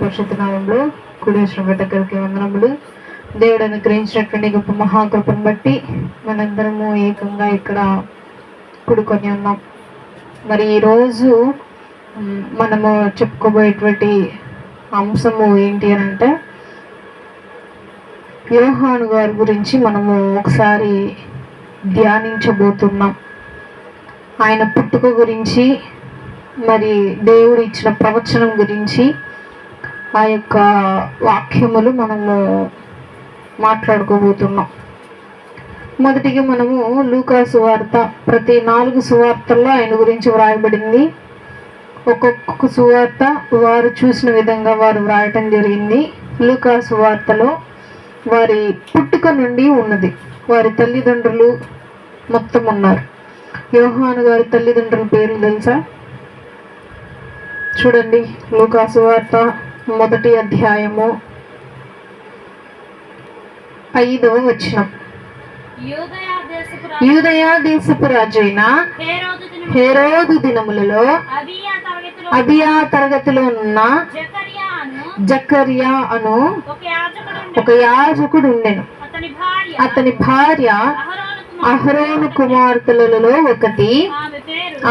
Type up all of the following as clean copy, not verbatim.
పరిశుద్ధ నామంలో కూడేశ్వర దగ్గరికి వందనములు. దేవుడు అనుగ్రహించినటువంటి గొప్ప మహాకృపను బట్టి మనందరము ఏకంగా ఇక్కడ కూడుకొని ఉన్నాం. మరి ఈరోజు మనము చెప్పుకోబోయేటువంటి అంశము ఏంటి అని అంటే, యోహాను గారి గురించి మనము ఒకసారి ధ్యానించబోతున్నాం. ఆయన పుట్టుక గురించి, మరి దేవుడు ఇచ్చిన ప్రవచనం గురించి, ఆ యొక్క వాక్యములు మనము మాట్లాడుకోబోతున్నాం. మొదటిగా మనము లూకా సువార్త, ప్రతి 4 సువార్తల్లో ఆయన గురించి వ్రాయబడింది. ఒక్కొక్క సువార్త వారు చూసిన విధంగా వారు వ్రాయటం జరిగింది. లూకా సువార్తలో వారి పుట్టుక నుండి ఉన్నది, వారి తల్లిదండ్రులు మొత్తం ఉన్నారు. యోహాను గారి తల్లిదండ్రుల పేర్లు తెలుసా? చూడండి, లూకా సువార్త 1వ అధ్యాయము 5వ వచనం. యూదయా దేశపు రాజు అయిన హేరోదు దినములలో అబియా తరగతిలో ఉన్న జకర్యా అను ఒక యాజకుడు ఉండెను. అతని భార్య అహరోను కుమార్తెలలో ఒకటి,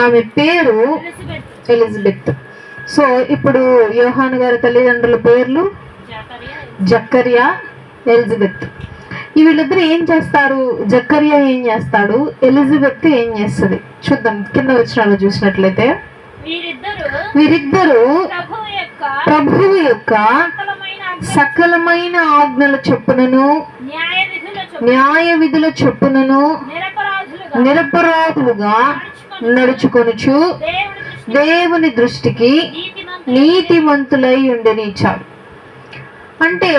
ఆమె పేరు ఎలిజబెత్. సో ఇప్పుడు యోహాను గారి తల్లిదండ్రుల పేర్లు జకర్యా, ఎలిజబెత్. వీళ్ళిద్దరు ఏం చేస్తారు? జకర్యా ఏం చేస్తాడు, ఎలిజబెత్ ఏం చేస్తుంది? చూద్దాం. కింద వచనాలు చూసినట్లయితే, వీరిద్దరు ప్రభువు యొక్క సకలమైన ఆజ్ఞల చొప్పునను న్యాయ విధుల చొప్పునను నిరపరాధులుగా నడుచుకొనుచు దేవుని దృష్టికి నీతిమంతులై ఉండనిచ్చాడు. అంటే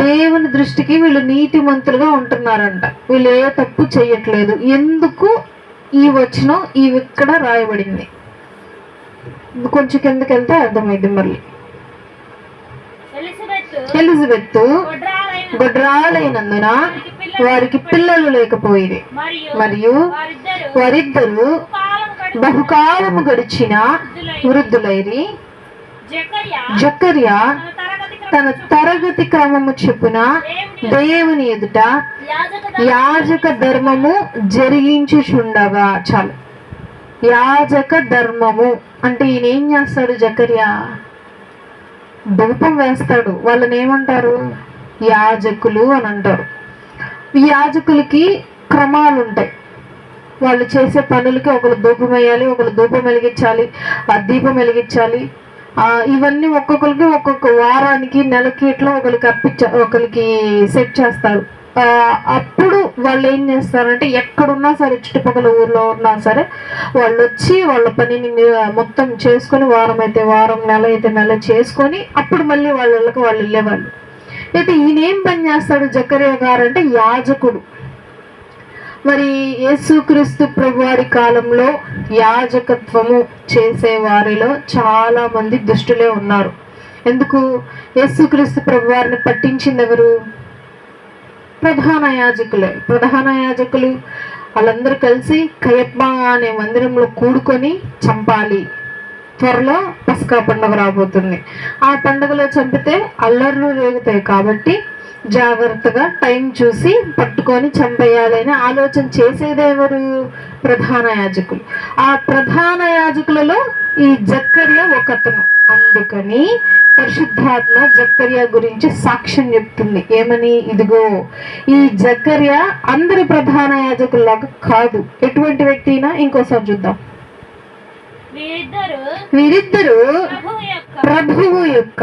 దేవుని దృష్టికి వీళ్ళు నీతిమంతులుగా ఉంటున్నారంట. వీళ్ళు ఏ తప్పు చేయట్లేదు. ఎందుకు ఈ వచనం ఇక్కడ రాయబడింది? కొంచెం కిందకి వెళ్తే అర్థమైంది. మళ్ళీ ఎలిజబెత్ గొడ్రాలైనందున వారికి పిల్లలు లేకపోయేది, మరియు వారిద్దరూ బహుకాలము గడిచిన వృద్ధులైరి. జకర్యా తన తరగతి క్రమము చెప్పున దేవుని ఎదుట యాజక ధర్మము జరిగించుచుండగా. చాలు, యాజక ధర్మము అంటే ఈయన ఏం చేస్తాడు? జకర్యా ధూపం వేస్తాడు. వాళ్ళని ఏమంటారు? యాజకులు అని అంటారు. ఈ యాజకులకి క్రమాలు ఉంటాయి. వాళ్ళు చేసే పనులకి ఒకరు ధూపం వేయాలి, ఒకరు ధూపం వెలిగించాలి, ఆ దీపం వెలిగించాలి. ఇవన్నీ ఒక్కొక్కరికి ఒక్కొక్క వారానికి, నెలకి ఇట్లా ఒకరికి సెట్ చేస్తారు. అప్పుడు వాళ్ళు ఏం చేస్తారంటే, ఎక్కడున్నా సరే, చుట్టుపక్కల ఊర్లో ఉన్నా సరే, వాళ్ళు వచ్చి వాళ్ళ పనిని మొత్తం చేసుకొని, వారం అయితే వారం, నెల అయితే నెల చేసుకొని అప్పుడు మళ్ళీ వాళ్ళకి వాళ్ళు వెళ్ళేవాళ్ళు. అయితే ఈయన ఏం పని చేస్తాడు జకర్యా గారు అంటే? యాజకుడు. మరి యేసుక్రీస్తు ప్రభువారి కాలంలో యాజకత్వము చేసే వారిలో చాలా మంది దుష్టులే ఉన్నారు. ఎందుకు? యేసుక్రీస్తు ప్రభువారిని పట్టించింది ఎవరు? ప్రధాన యాజకులే. ప్రధాన యాజకులు వాళ్ళందరూ కలిసి కయపా అనే మందిరంలో కూడుకొని చంపాలి. త్వరలో పస్కా పండుగ రాబోతుంది. ఆ పండుగలో చంపితే అల్లర్లు రేగుతాయి కాబట్టి జాగ్రత్తగా టైం చూసి పట్టుకొని చంపేయాలని ఆలోచన చేసేదెవరు? ప్రధాన యాజకులు. ఆ ప్రధాన యాజకులలో ఈ జకర్యా ఒకతను. అందుకని పరిశుద్ధాత్మ జకర్యా గురించి సాక్ష్యం చెప్తుంది. ఏమని? ఇదిగో, ఈ జకర్యా అందరి ప్రధాన యాజకుల్లాగా కాదు. ఎటువంటి వ్యక్తి అయినా. ఇంకోసారి చూద్దాం. వీరిద్దరు ప్రభువు యొక్క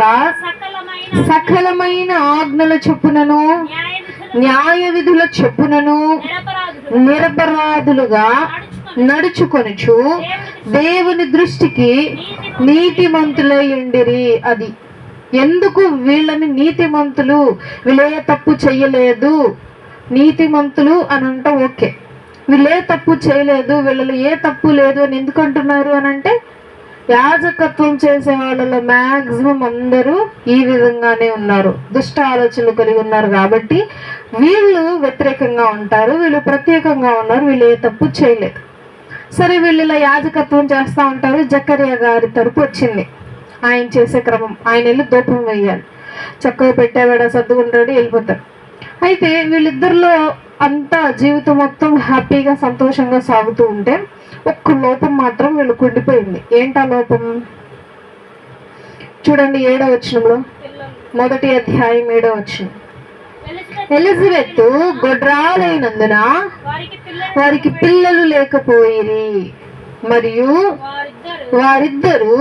సకలమైన ఆజ్ఞల చొప్పునను న్యాయ విధుల చొప్పునను నిరపరాధులుగా నడుచుకొనుచు దేవుని దృష్టికి నీతిమంతులై ఉండిరి. అది ఎందుకు వీళ్ళని నీతిమంతులు? వీళ్ళే తప్పు చెయ్యలేదు, నీతిమంతులు అని అంటే ఓకే. వీళ్ళే తప్పు చేయలేదు, వీళ్ళలో ఏ తప్పు లేదు అని ఎందుకు అంటున్నారు అని అంటే, యాజకత్వం చేసే వాళ్ళలో మ్యాక్సిమం అందరూ ఈ విధంగానే ఉన్నారు, దుష్ట ఆలోచనలు కలిగి ఉన్నారు. కాబట్టి వీళ్ళు వ్యతిరేకంగా ఉంటారు, వీళ్ళు ప్రత్యేకంగా ఉన్నారు, వీళ్ళు ఏ తప్పు చేయలేదు. సరే, వీళ్ళు ఇలా యాజకత్వం చేస్తూ ఉంటారు. జకర్యా గారి తరపు వచ్చింది. ఆయన చేసే క్రమం. ఆయన వెళ్ళి ధూపం వేయాలి, చక్కగా పెట్టేవాడు సర్దుకుంటాడు, వెళ్ళిపోతాడు. అయితే వీళ్ళిద్దరిలో అంతా జీవితం మొత్తం హ్యాపీగా సంతోషంగా సాగుతూ ఉంటే ఒక్క లోపం మాత్రం వీళ్ళకు ఉండిపోయింది. ఏంటా లోపం? చూడండి 7వ వచనంలో, 1వ అధ్యాయం 7వ వచనం. ఎలిజబెత్ గొడ్రాలైనందున వారికి పిల్లలు లేకపోయిరి, మరియు వారిద్దరూ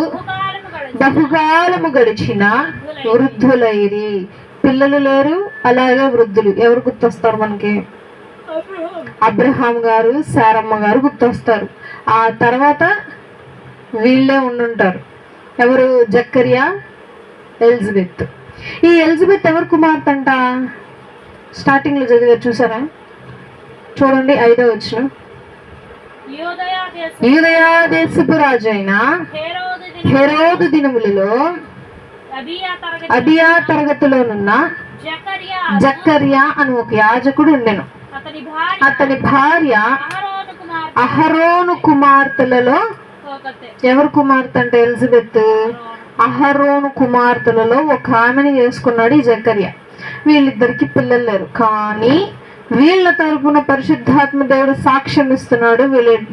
బహుకాలము గడిచిన వృద్ధులైరి. పిల్లలు లేరు, అలాగే వృద్ధులు. ఎవరు గుర్తొస్తారు మనకి? అబ్రహాం గారు, శారమ్మ గారు గుర్తొస్తారు. ఆ తర్వాత వీళ్ళే ఉండుంటారు. ఎవరు? జకర్యా, ఎలిజబెత్. ఈ ఎలిజబెత్ ఎవరు కుమార్తె అంట? స్టార్టింగ్ లో చదివారు చూసారా? చూడండి 5వ వచనం. యూదయా దేశపు రాజు అయిన హెరోదు దినములలో అబియా తరగతిలోనున్న జకర్యా అని ఒక యాజకుడు ఉండెను. అతని భార్య అహరోను కుమార్తెలలో, ఎవరు కుమార్తె అంటే ఎలిజబెత్? అహరోను కుమార్తెలలో ఒక ఆమెను చేసుకున్నాడు ఈ జకర్యా. వీళ్ళిద్దరికి పిల్లలు లేరు, కానీ వీళ్ళ తరపున పరిశుద్ధాత్మ దేవుడు సాక్ష్యం ఇస్తున్నాడు,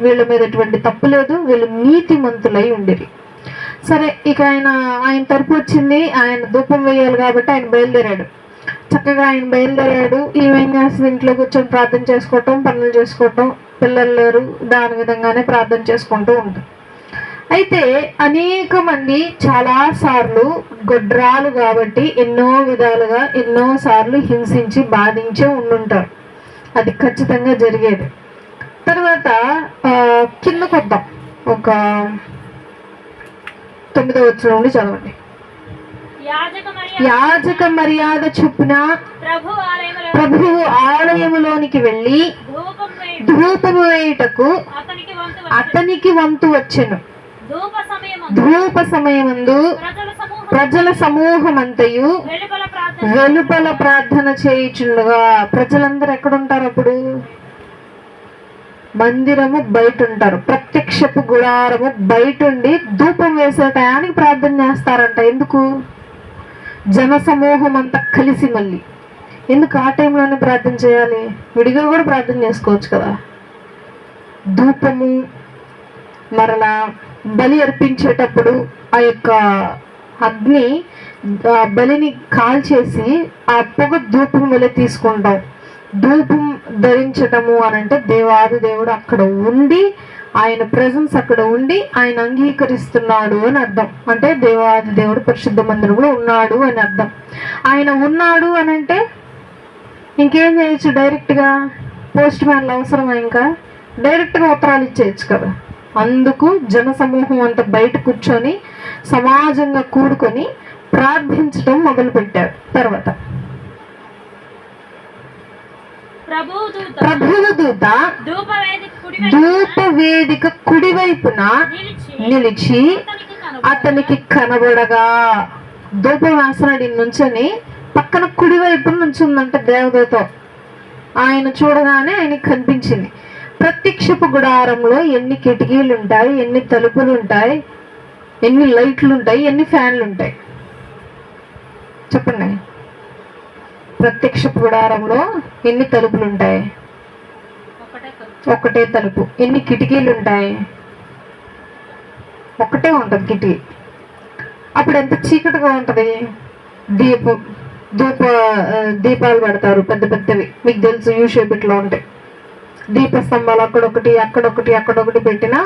వీళ్ళ మీద ఎటువంటి తప్పు లేదు, వీళ్ళు నీతిమంతులై ఉండిరి. సరే, ఇక ఆయన తరపు వచ్చింది, ఆయన ధూపం వేయాలి కాబట్టి ఆయన బయలుదేరాడు. చక్కగా ఆయన బయలుదేరాడు. ఏమేం చేస్తుంది? ఇంట్లో కూర్చొని ప్రార్థన చేసుకోవటం, పనులు చేసుకోవటం, పిల్లలు లేరు, దాని విధంగానే ప్రార్థన చేసుకుంటూ ఉంటుంది. అయితే అనేక మంది చాలా సార్లు గొడ్రాలు కాబట్టి ఎన్నో విధాలుగా ఎన్నో సార్లు హింసించి బాధించే ఉండుంటారు. అది ఖచ్చితంగా జరిగేది. తర్వాత కిందకు వద్దాం, ఒక 9వ వచనం నుండి చదవండి. యాజక మర్యాద చొప్పున ప్రభువు ఆలయములోనికి వెళ్ళి ధూపము వేయుటకు అతనికి వంతు వచ్చెను. ధూప సమయమందు ప్రజల సమూహమంతయు వెలుపల ప్రార్థన చేయుచుండగా. ప్రజలందరూ ఎక్కడుంటారు అప్పుడు? మందిరము బయట ఉంటారు, ప్రత్యక్షపు గుడారము బయట ఉండి ధూపం వేసే టయానికి ప్రార్థన చేస్తారంట. ఎందుకు? జన సమూహం అంతా కలిసి. మళ్ళీ ఎందుకు ఆ టైంలోనే ప్రార్థన చేయాలి? విడిగా కూడా ప్రార్థన చేసుకోవచ్చు కదా. ధూపము మరలా బలి అర్పించేటప్పుడు ఆ యొక్క అగ్ని బలిని కాల్చేసి ఆ పొగ ధూపం వల్ల తీసుకుంటాం. ధూపం ధరించటము అని అంటే దేవాది దేవుడు అక్కడ ఉండి, ఆయన ప్రెజెన్స్ అక్కడ ఉండి ఆయన అంగీకరిస్తున్నాడు అని అర్థం. అంటే దేవాది దేవుడు పరిశుద్ధ మందిరంలో ఉన్నాడు అని అర్థం. ఆయన ఉన్నాడు అని అంటే ఇంకేం చేయొచ్చు? డైరెక్ట్గా పోస్ట్ మ్యాన్లు అవసరమా? ఇంకా డైరెక్ట్గా ఉత్తరాలు ఇచ్చేయచ్చు కదా. అందుకు జన సమూహం అంతా బయట కూర్చొని సమాజంగా కూడుకొని ప్రార్థించడం మొదలుపెట్టారు. తర్వాత ప్రభువు దూత ధూప వేదిక కుడివైపున నిలిచి అతనికి కనబడగా, ధూపం వేస్తున్నాడు నుంచొని, పక్కన కుడివైపున నుంచి ఉందంటే దేవదూత. ఆయన చూడగానే ఆయనకి కనిపించింది. ప్రత్యక్షపు గుడారంలో ఎన్ని కిటికీలు ఉంటాయి, ఎన్ని తలుపులు ఉంటాయి, ఎన్ని లైట్లు ఉంటాయి, ఎన్ని ఫ్యాన్లు ఉంటాయి చెప్పండి. ప్రత్యక్షపు గుడారంలో ఎన్ని తలుపులు ఉంటాయి? ఒకటే తలుపు. ఎన్ని కిటికీలు ఉంటాయి? ఒకటే ఉంటుంది కిటికీ. అప్పుడు ఎంత చీకటిగా ఉంటుంది. దీపాలు పెడతారు పెద్ద పెద్దవి, మీకు తెలుసు, యూ షేప్ ఇట్లా ఉంటాయి. దీపస్తంభాలు అక్కడొకటి అక్కడొకటి అక్కడొకటి పెట్టినా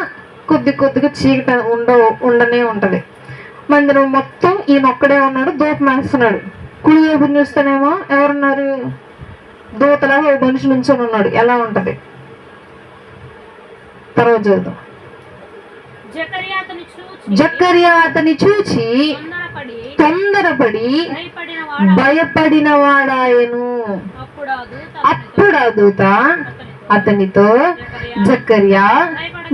కొద్దిగా చీకట ఉండనే ఉంటది. మందిరం మొత్తం ఈయన ఒక్కడే ఉన్నాడు, ధూపం వేస్తున్నాడు. కుడి వైపు చూస్తేనేమో ఎవరున్నారు? దూతలాగా ఓ మనిషి నుంచొని ఉన్నాడు. ఎలా ఉంటది? తర్వాత చూద్దాం. జకర్యా అతని చూచి తొందరపడి భయపడిన వాడాయను. అప్పుడు ఆ దూత అతనితో, జకర్యా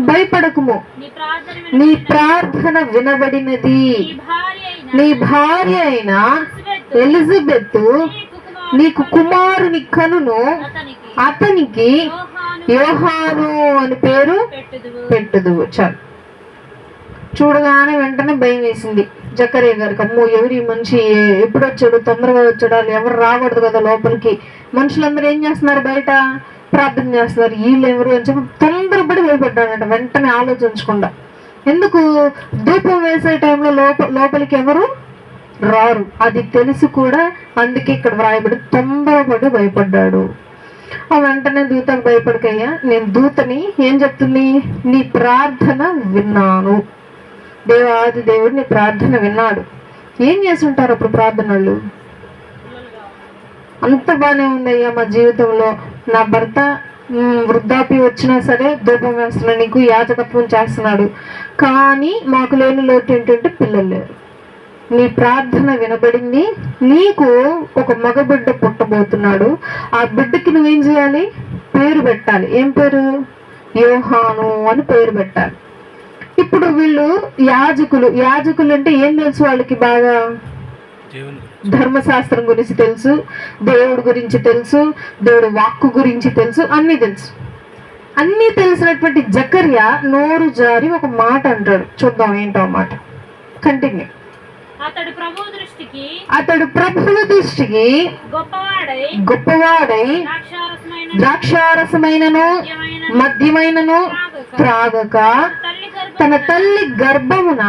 భయపడకుము, నీ ప్రార్థన వినబడినది. నీ భార్య అయిన ఎలిజబెత్ నీకు కుమారుని కనును, అతనికి యోహాను అని పేరు పెట్టుదువు. చాలు. చూడగానే వెంటనే భయం వేసింది. జకరియా గారికి, అమ్మో ఎవరి మనిషి ఎప్పుడు వచ్చాడు, తొందరగా వచ్చాడు, వాళ్ళు ఎవరు రాకూడదు కదా లోపలికి, మనుషులందరూ ఏం చేస్తున్నారు బయట ప్రార్థన చేస్తున్నారు, వీళ్ళు ఎవరు అని చెప్పి తొందరపడి భయపడ్డాడంట వెంటనే ఆలోచించకుండా. ఎందుకు? ధూపం వేసే టైంలో లోపలికి ఎవరు రారు అది తెలిసి కూడా, అందుకే ఇక్కడ వ్రాయబడి తొందరపడి భయపడ్డాడు. ఆ వెంటనే దూతకు భయపడకయ్యా, నేను దూతని ఏం చెప్తుంది, నీ ప్రార్థన విన్నాను. దేవాది దేవుడు నీ ప్రార్థన విన్నాడు. ఏం చేస్తుంటారు అప్పుడు ప్రార్థనలు? అంత బాగానే ఉందయ్యా మా జీవితంలో, నా భర్త వృద్ధాప్యం వచ్చినా సరే ధూపం వేస్తున్నాడు, నీకు యాజకత్వం చేస్తున్నాడు, కానీ మాకు లేని లోటు ఏంటంటే పిల్లలు లేరు. నీ ప్రార్థన వినబడింది, నీకు ఒక మగబిడ్డ పుట్టబోతున్నాడు, ఆ బిడ్డకి నువ్వేం చేయాలి, పేరు పెట్టాలి. ఏం పేరు? యోహాను అని పేరు పెట్టాలి. ఇప్పుడు వీళ్ళు యాజకులు అంటే ఏం తెలుసు వాళ్ళకి? బాగా ధర్మశాస్త్రం గురించి తెలుసు, దేవుడి గురించి తెలుసు, దేవుడి వాక్కు గురించి తెలుసు, అన్నీ తెలుసు. అన్నీ తెలిసినటువంటి జకర్యా నోరు జారి ఒక మాట అంటాడు. చూద్దాం ఏంటో మాట. కంటిన్యూ. అతడు ప్రభువు దృష్టికి గొప్పవాడై ద్రాక్షారసమైనను మద్యమైనను త్రాగక తన తల్లి గర్భమున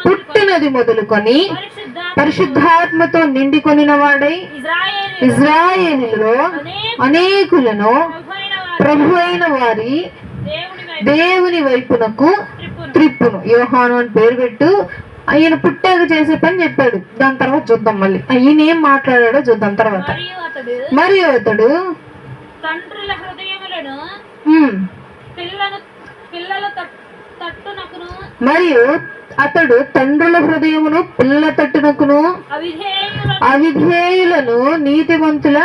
పుట్టినది మొదలుకొని పరిశుద్ధాత్మతో నిండికొనిన వాడై ఇజ్రాయేలులో అనేకులను ప్రభు అయిన వారి దేవుని వైపునకు త్రిప్పును. యోహాను అని పేరు పెట్టు. ఆయన పుట్టాక చేసే పని చెప్పాడు. దాని తర్వాత చూద్దాం మళ్ళీ ఈయన ఏం మాట్లాడాడో చూద్దాం తర్వాత. మరియు అతడు తండ్రుల హృదయములను మరియు అతడు తండ్రుల హృదయమును పిల్లల తట్టునకును అవిధేయులను నీతివంతుల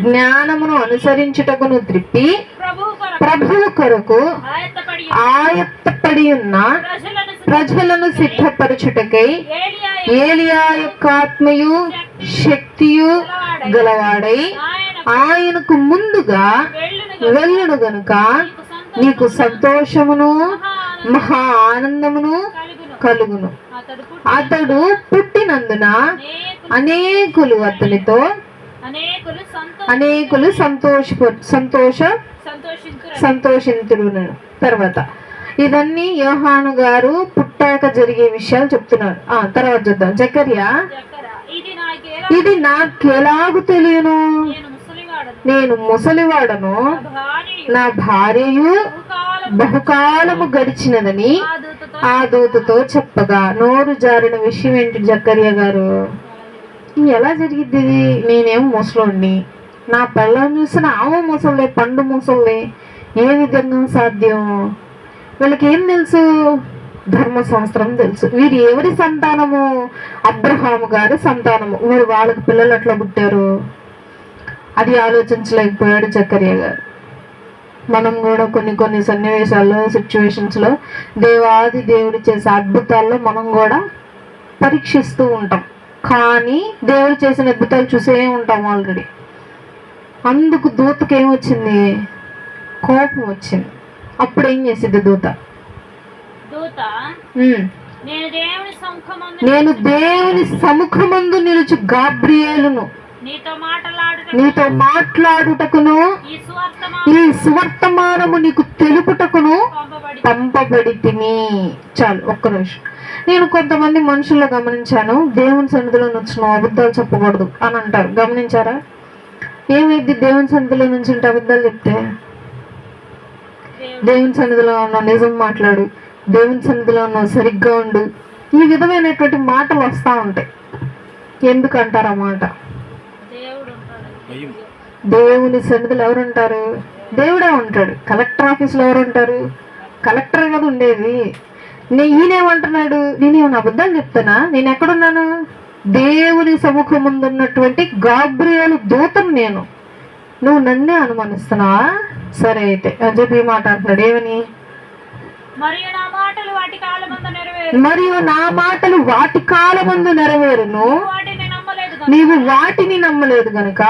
జ్ఞానమును అనుసరించుటకును త్రిప్పి ప్రభువు కొరకు ఆయత్తపడి ఉన్న ప్రజలను సిద్ధపరచుటకై ఏలియా యొక్క ఆత్మయు శక్తియు గలవాడై ఆయనకు ముందుగా వెళ్ళును గనుక నీకు సంతోషమును మహా ఆనందమును కలుగును. అతడు పుట్టినందున అనేకులు సంతోషింతురు. తర్వాత ఇవన్నీ యోహాను గారు పుట్టాక జరిగే విషయాలు చెప్తున్నారు. తర్వాత చూద్దాం. జకర్యా, ఇది నాకెలాగు తెలియను, నేను ముసలివాడను, నా భార్యయు బహుకాలము గడిచినదని ఆ దూతతో చెప్పగా. నోరు జారిన విషయం ఏంటి జకర్యా గారు? ఎలా జరిగిద్ది? నేనేమో ముసలోడిని, నా పిల్లల్ని చూసిన ఆమె ముసలే, పండు ముసలే, ఏ విధంగా సాధ్యం? వీళ్ళకి ఏం తెలుసు? ధర్మశాస్త్రం తెలుసు. వీరు ఎవరి సంతానము? అబ్రహాము గారి సంతానము. మరి వాళ్ళకి పిల్లలు ఎట్లా పుట్టారు? అది ఆలోచించలేకపోయాడు జకర్యా గారు. మనం కూడా కొన్ని సన్నివేశాల్లో, సిచ్యువేషన్స్లో దేవాది దేవుడు చేసే అద్భుతాల్లో మనం కూడా పరీక్షిస్తూ ఉంటాం. కానీ దేవుడు చేసిన అద్భుతాలు చూసే ఉంటాం ఆల్రెడీ. అందుకు దూతకి ఏమొచ్చింది? కోపం వచ్చింది. అప్పుడు ఏం చేసింది దూత? నేను దేవుని సముఖమందు నిలుచు గాబ్రియేలును నీతో మాట్లాడుటకును ఈ సువర్తమానము నీకు తెలుపుటకును పంపబడి తిని. చాలు, ఒక్క నిమిషం. నేను కొంతమంది మనుషుల్లో గమనించాను, దేవుని సన్నిధిలో నుంచి అబద్ధాలు చెప్పకూడదు అని అంటారు. గమనించారా? ఏమైంది దేవుని సన్నిధిలో నుంచి ఉంటే అబద్ధాలు చెప్తే? దేవుని సన్నిధిలో ఉన్నావు, నిజం మాట్లాడు, దేవుని సన్నిధిలో ఉన్నావు, సరిగ్గా ఉండు, ఈ విధమైనటువంటి మాటలు వస్తూ ఉంటాయి. ఎందుకంటారు ఆ మాట? దేవుని సన్నిధిలో ఎవరు ఉంటారు? దేవుడే ఉంటాడు. కలెక్టర్ ఆఫీస్లో ఎవరు ఉంటారు? కలెక్టర్ కదా ఉండేది. ఈయనేమంటున్నాడు? నేనేమన్నా అబద్ధాలు చెప్తానా? నేను ఎక్కడున్నాను? దేవుని సముఖం ముందున్నటువంటి గాబ్రియేలు దూతను నేను. నువ్వు నన్నే అనుమానిస్తున్నావా? సరే అయితే అని చెప్పి ఈ మాట అంటున్నాడు. ఏమని? మరియు నా మాటలు వాటి కాలమందు నెరవేరును, నీవు వాటిని నమ్మలేదు గనుక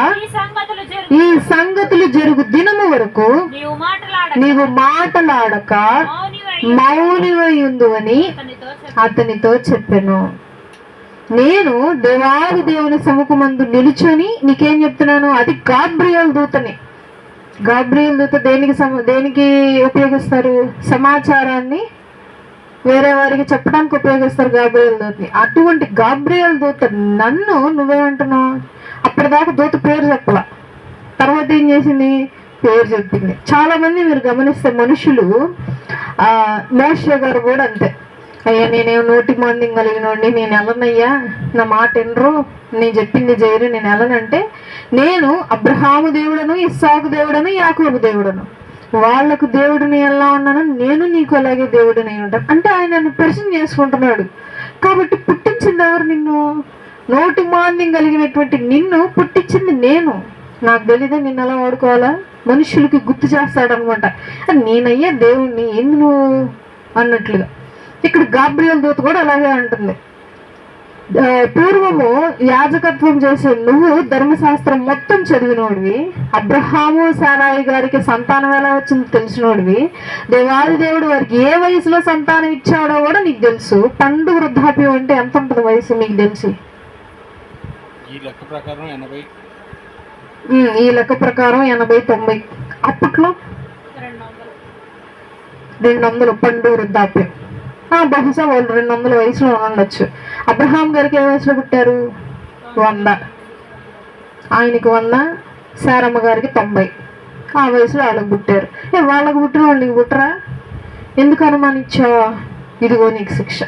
ఈ సంగతులు జరుగు దినము వరకు నీవు మాటలాడక మౌనివై ఉండు అని అతనితో చెప్పాను. నేను దేవాది దేవుని సముఖమందు నిలుచొని నీకేం చెప్తున్నాను? అది గాబ్రియల్ దూతని. గాబ్రియల్ దూత దేనికి ఉపయోగిస్తారు? సమాచారాన్ని వేరే వారికి చెప్పడానికి ఉపయోగిస్తారు గాబ్రియల్ దూతని. అటువంటి గాబ్రియల్ దూత నన్ను నువ్వేమంటున్నావు? అప్పటిదాకా దూత పేరు చెప్పాల, తర్వాత ఏం చేసింది? పేరు చెప్పింది. చాలా మంది మీరు గమనిస్తే మనుషులు, మోషే గారు కూడా అంతే. అయ్యా నేనేం నోటి మాంద్యం కలిగినోడిని, నేను ఎలనయ్యా, నా మాట ఎనరు, నేను చెప్పింది చేయరు, నేను ఎలనంటే, నేను అబ్రహాము దేవుడను, ఇస్సాకు దేవుడను, యాకోబు దేవుడను, వాళ్లకు దేవుడిని ఎలా ఉన్నాను, నేను నీకు అలాగే దేవుడిని ఉంటాను అంటే ఆయన నన్ను పరిచయం చేసుకుంటున్నాడు. కాబట్టి పుట్టించింది ఎవరు? నిన్ను. నోటి మాంద్యం కలిగినటువంటి నిన్ను పుట్టించింది నేను. నాకు తెలీదా నిన్ను ఎలా వాడుకోవాలా? మనుషులకి గుర్తు చేస్తాడనమాట. నేనయ్యా దేవుణ్ణి ఎందు నువ్వు అన్నట్లుగా. ఇక్కడ గాబ్రియల్ దూత కూడా అలాగే అంటుంది. పూర్వము యాజకత్వం చేసే నువ్వు ధర్మశాస్త్రం మొత్తం చదివినోడివి, అబ్రహాము సారాయి గారికి సంతానం ఎలా వచ్చిందో తెలిసినోడివి, దేవాది దేవుడు వారికి ఏ వయసులో సంతానం ఇచ్చాడో కూడా నీకు తెలుసు. పండు వృద్ధాప్యం అంటే ఎంత ఉంటుంది వయసు మీకు తెలిసి? ఈ లెక్క ప్రకారం 80-90. అప్పట్లో 200 పండు వృద్ధాప్యం. బహుశా వాళ్ళు 200 వయసులో ఉండొచ్చు. అబ్రహాం గారికి ఏ వయసులో పుట్టారు? 100. ఆయనకి 100, శారమ్మ గారికి 90. ఆ వయసులో వాళ్ళకి పుట్టారు. వాళ్ళకి పుట్టిన వాళ్ళు నీకు పుట్టరా? ఎందుకు అనుమానించావా? ఇదిగో నీకు శిక్ష.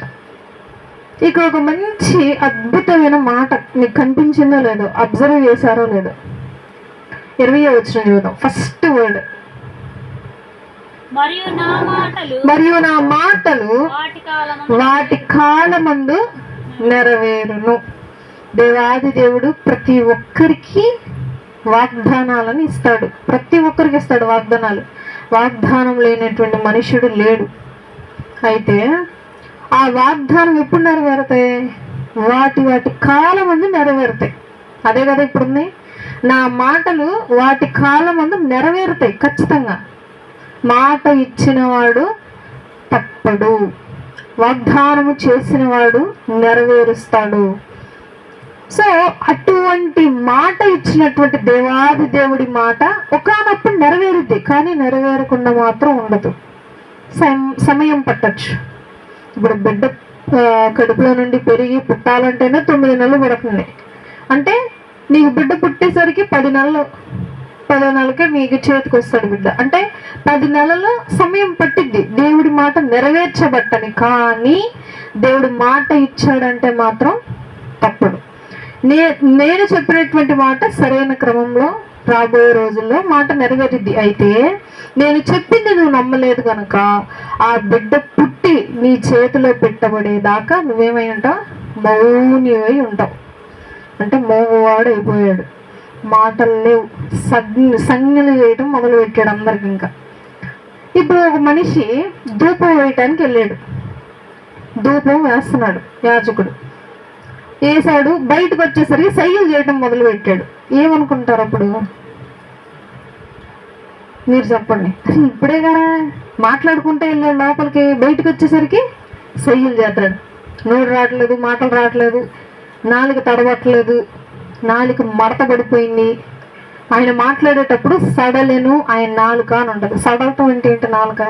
ఇక ఒక మంచి అద్భుతమైన మాట మీకు కనిపించిందో లేదో, అబ్జర్వ్ చేశారో లేదో, 20వ వచనం చూద్దాం. ఫస్ట్ వర్డ్, మరియు నా మాటలు వాటి కాలమందు నెరవేరును. దేవాది దేవుడు ప్రతి ఒక్కరికి వాగ్దానాలను ఇస్తాడు. ప్రతి ఒక్కరికి ఇస్తాడు వాగ్దానాలు. వాగ్దానం లేనటువంటి మనుషుడు లేడు. అయితే ఆ వాగ్దానం ఎప్పుడు నెరవేరుతాయి? వాటి కాలమందు నెరవేరుతాయి. అదే కదా ఇప్పుడుంది. నా మాటలు వాటి కాలమందు నెరవేరుతాయి ఖచ్చితంగా. మాట ఇచ్చినవాడు తప్పడు, వాగ్దానము చేసినవాడు నెరవేరుస్తాడు. సో అటువంటి మాట ఇచ్చినటువంటి దేవాది దేవుడి మాట ఒకానప్పుడు నెరవేరుద్ది, కానీ నెరవేరకుండా మాత్రం ఉండదు. సమయం పట్టచ్చు. ఇప్పుడు బిడ్డ కడుపులో నుండి పెరిగి పుట్టాలంటేనే 9 నెలలు పడుతుంది. అంటే నీకు బిడ్డ పుట్టేసరికి 10 నెలలకే నీకు చేతికి వస్తాడు బిడ్డ. అంటే 10 నెలలు సమయం పట్టిద్ది దేవుడి మాట నెరవేర్చబట్టని. కానీ దేవుడు మాట ఇచ్చాడంటే మాత్రం తప్పడు. నేను చెప్పినటువంటి మాట సరైన క్రమంలో రాబోయే రోజుల్లో మాట నెరవేరిద్ది. అయితే నేను చెప్పింది నువ్వు నమ్మలేదు కనుక ఆ బిడ్డ పుట్టి నీ చేతిలో పెట్టబడేదాకా నువ్వేమై ఉంటావు? మౌనివై ఉంటావు. అంటే మోగువాడు అయిపోయాడు. మాటలు లేవు, సంజ్ఞలు చేయడం మొదలు పెట్టాడు అందరికి. ఇంకా ఇప్పుడు ఒక మనిషి ధూపం వేయటానికి వెళ్ళాడు. ధూపం వేస్తున్నాడు యాజకుడు. వేసాడు, బయటకు వచ్చేసరికి సైకిల్ చేయడం మొదలు పెట్టాడు. ఏమనుకుంటారు అప్పుడు? మీరు చెప్పండి. ఇప్పుడే కదా మాట్లాడుకుంటే వెళ్ళాడు లోపలికి, బయటకు వచ్చేసరికి సైకిల్ చేస్తాడు. నోరు రావట్లేదు, మాటలు రావట్లేదు, నాలుక తడబట్టలేదు, నాలుక మడత పడిపోయింది. ఆయన మాట్లాడేటప్పుడు సడలేను ఆయన నాలుక అని ఉంటుంది. సడలటం అంటే ఏంటి? నాలుక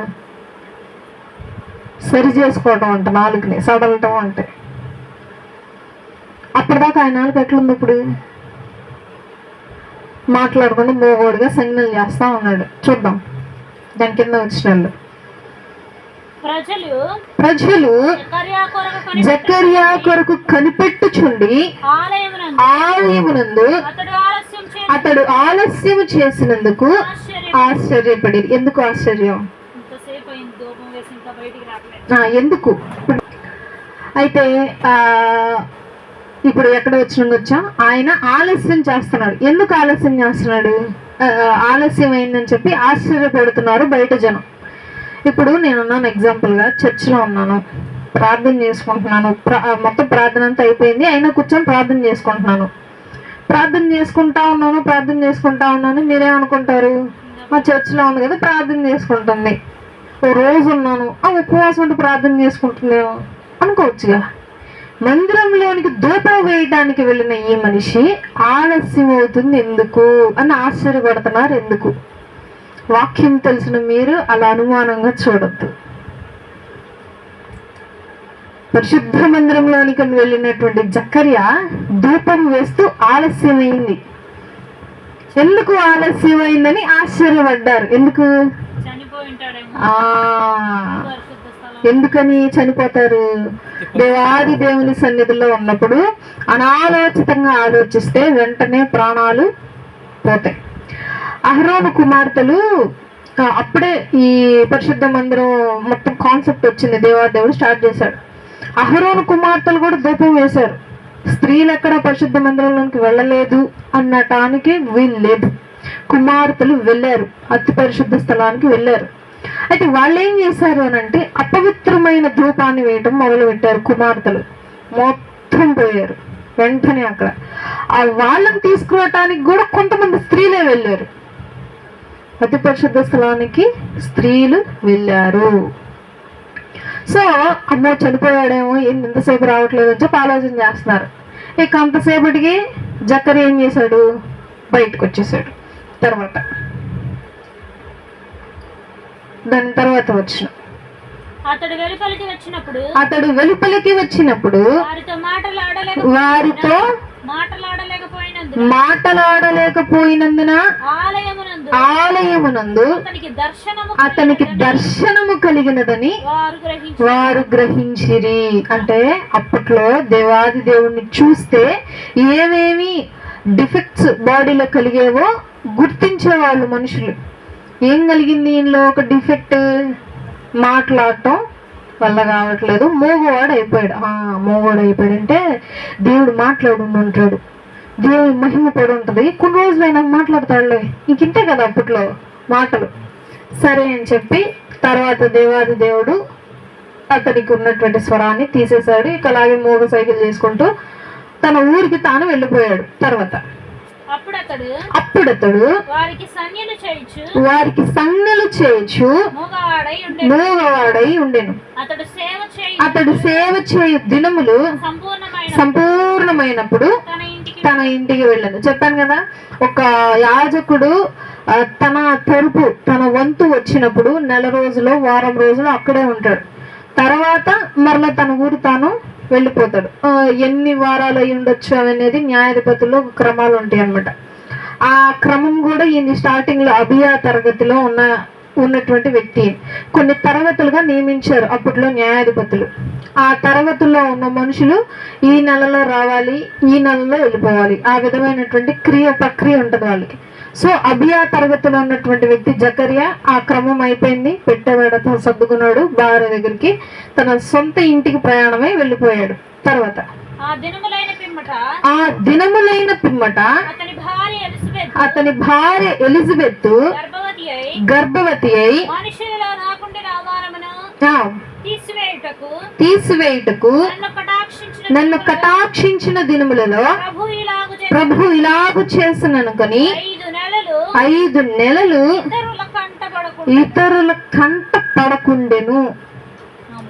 సరి చేసుకోవటం అంట నాలుకని సడలటం అంటే. అప్పటిదాకా ఆయన నాలుక ఎట్లుంది? ఇప్పుడు మాట్లాడకుండా మోగోడుగా సంజ్ఞలు చేస్తా ఉన్నాడు. చూద్దాం దాని కింద వచ్చిన ప్రజలు జకర్యా కొరకు కనిపెట్టుచుండి ఆలయమునందు అతడు ఆలస్యం చేసినందుకు ఆశ్చర్యపడి. ఎందుకు ఆశ్చర్యం? ఎందుకు? అయితే ఇప్పుడు ఎక్కడ వచ్చా? ఆయన ఆలస్యం చేస్తున్నాడు. ఎందుకు ఆలస్యం చేస్తున్నాడు? ఆలస్యం అయిందని చెప్పి ఆశ్చర్యపడుతున్నారు బయట జనం. ఇప్పుడు నేనున్నాను, ఎగ్జాంపుల్గా చర్చిలో ఉన్నాను, ప్రార్థన చేసుకుంటున్నాను. మొత్తం ప్రార్థన అంతా అయిపోయింది, అయినా కూర్చొని ప్రార్థన చేసుకుంటున్నాను. ప్రార్థన చేసుకుంటా ఉన్నాను. మీరేమనుకుంటారు? మా చర్చిలో ఉంది కదా ప్రార్థన చేసుకుంటుంది. ఓ రోజు ఉన్నాను, ఆ ఉపవాసం ఉండి ప్రార్థన చేసుకుంటుందేమో అనుకోవచ్చుగా. మందిరంలోనికి ధూపం వేయడానికి వెళ్ళిన ఈ మనిషి ఆలస్యం అవుతుంది ఎందుకు అని ఆశ్చర్యపడుతున్నారు. ఎందుకు? వాక్యం తెలిసిన మీరు అలా అనుమానంగా చూడొద్దు. పరిశుద్ధ మందిరంలోనికి వెళ్ళినటువంటి జకర్యా ధూపం వేస్తూ ఆలస్యమైంది. ఎందుకు ఆలస్యమైందని ఆశ్చర్యపడ్డారు. ఎందుకు? చనిపోయి ఉంటాడేమో. పరిశుద్ధ స్థలం. ఎందుకని చనిపోతారు? దేవాది దేవుని సన్నిధిలో ఉన్నప్పుడు అనాలోచితంగా ఆలోచిస్తే వెంటనే ప్రాణాలు పోతాయి. అహరోను కుమార్తెలు అప్పుడే ఈ పరిశుద్ధ మందిరం మొత్తం కాన్సెప్ట్ వచ్చింది. దేవుడు స్టార్ట్ చేశాడు. అహరోను కుమార్తెలు కూడా ధూపం వేశారు. స్త్రీలు ఎక్కడ పరిశుద్ధ మందిరంలోకి వెళ్ళలేదు అన్నటానికి వీలు లేదు. కుమార్తెలు వెళ్ళారు, అతి పరిశుద్ధ స్థలానికి వెళ్ళారు. అయితే వాళ్ళు ఏం చేశారు అని అంటే అపవిత్రమైన ధూపాన్ని వేయటం మొదలు పెట్టారు. కుమార్తెలు మొత్తం పోయారు వెంటనే. అక్కడ ఆ వాళ్ళని తీసుకురావటానికి కూడా కొంతమంది స్త్రీలే వెళ్ళారు. అతి పరిశుద్ధ స్థలానికి స్త్రీలు వెళ్ళారు. సో అమ్మో చనిపోయాడేమో, ఎంతసేపు రావట్లేదు అని చెప్పి ఆలోచన చేస్తున్నారు. ఇక అంతసేపటికి జకర్యా ఏం చేశాడు? బయటకు వచ్చేసాడు. దాని తర్వాత వచ్చిన అతడు వెలుపలికి వచ్చినప్పుడు వారితో మాటలాడలేకపోయినందున ఆలయమునందు అతనికి దర్శనము కలిగినదని వారు గ్రహించిరి. అంటే అప్పట్లో దేవాది దేవుణ్ణి చూస్తే ఏమేమి డిఫెక్ట్స్ బాడీలో కలిగేవో గుర్తించేవాళ్ళు మనుషులు. ఏం కలిగింది ఈయనలో? ఒక డిఫెక్ట్, మాట్లాడటం వల్ల కావట్లేదు, మూగవాడు అయిపోయాడు. మూగవాడు అయిపోయాడంటే దేవుడు మాట్లాడుంటాడు, దేవుడు మహిమ పడి ఉంటుంది. కొన్ని రోజులైనా మాట్లాడతాడులే, ఇంకింతే కదా అప్పట్లో మాటలు. సరే అని చెప్పి తర్వాత దేవాది దేవుడు అతనికి ఉన్నటువంటి స్వరాన్ని తీసేశాడు. ఇక అలాగే మూగ సైకిల్ చేసుకుంటూ తన ఊరికి తాను వెళ్ళిపోయాడు. తర్వాత అప్పుడు అతడు వారికి సంజ్ఞలు చేయుచు మూగవాడై ఉండెను. అతడు సేవ చేయు దినములు సంపూర్ణమైనప్పుడు తన ఇంటికి వెళ్ళాను. చెప్పాను కదా, ఒక యాజకుడు తన తరపు తన వంతు వచ్చినప్పుడు నెల రోజులు వారం రోజులు అక్కడే ఉంటాడు. తర్వాత మరలా తన ఊరు తాను వెళ్ళిపోతాడు. ఎన్ని వారాలు అయి ఉండొచ్చు అనేది న్యాయాధిపతుల్లో క్రమాలు ఉంటాయి అన్నమాట. ఆ క్రమం కూడా ఈయన స్టార్టింగ్ లో అభియా తరగతిలో ఉన్నటువంటి వ్యక్తి. కొన్ని తరగతులుగా నియమించారు అప్పట్లో న్యాయాధిపతులు. ఆ తరగతుల్లో ఉన్న మనుషులు ఈ నెలలో రావాలి, ఈ నెలలో వెళ్ళిపోవాలి. ఆ విధమైనటువంటి ప్రక్రియ ఉంటుంది వాళ్ళకి. సో అభియా తరగతిలో ఉన్నటువంటి వ్యక్తి జకర్యా ఆ క్రమం అయిపోయింది. పెట్టేవాడతో సర్దుకున్నాడు, భార్య దగ్గరికి తన సొంత ఇంటికి ప్రయాణమై వెళ్ళిపోయాడు. తర్వాత ఆ దినములైన పిమ్మట అతని భార్య ఎలిజబెత్ గర్భవతి అయి తీసివేయుటకు నన్ను కటాక్షించిన దినములలో ప్రభు ఇలాగు చేసిననుకొని 5 నెలలు ఇతరుల కంట పడకుండెను.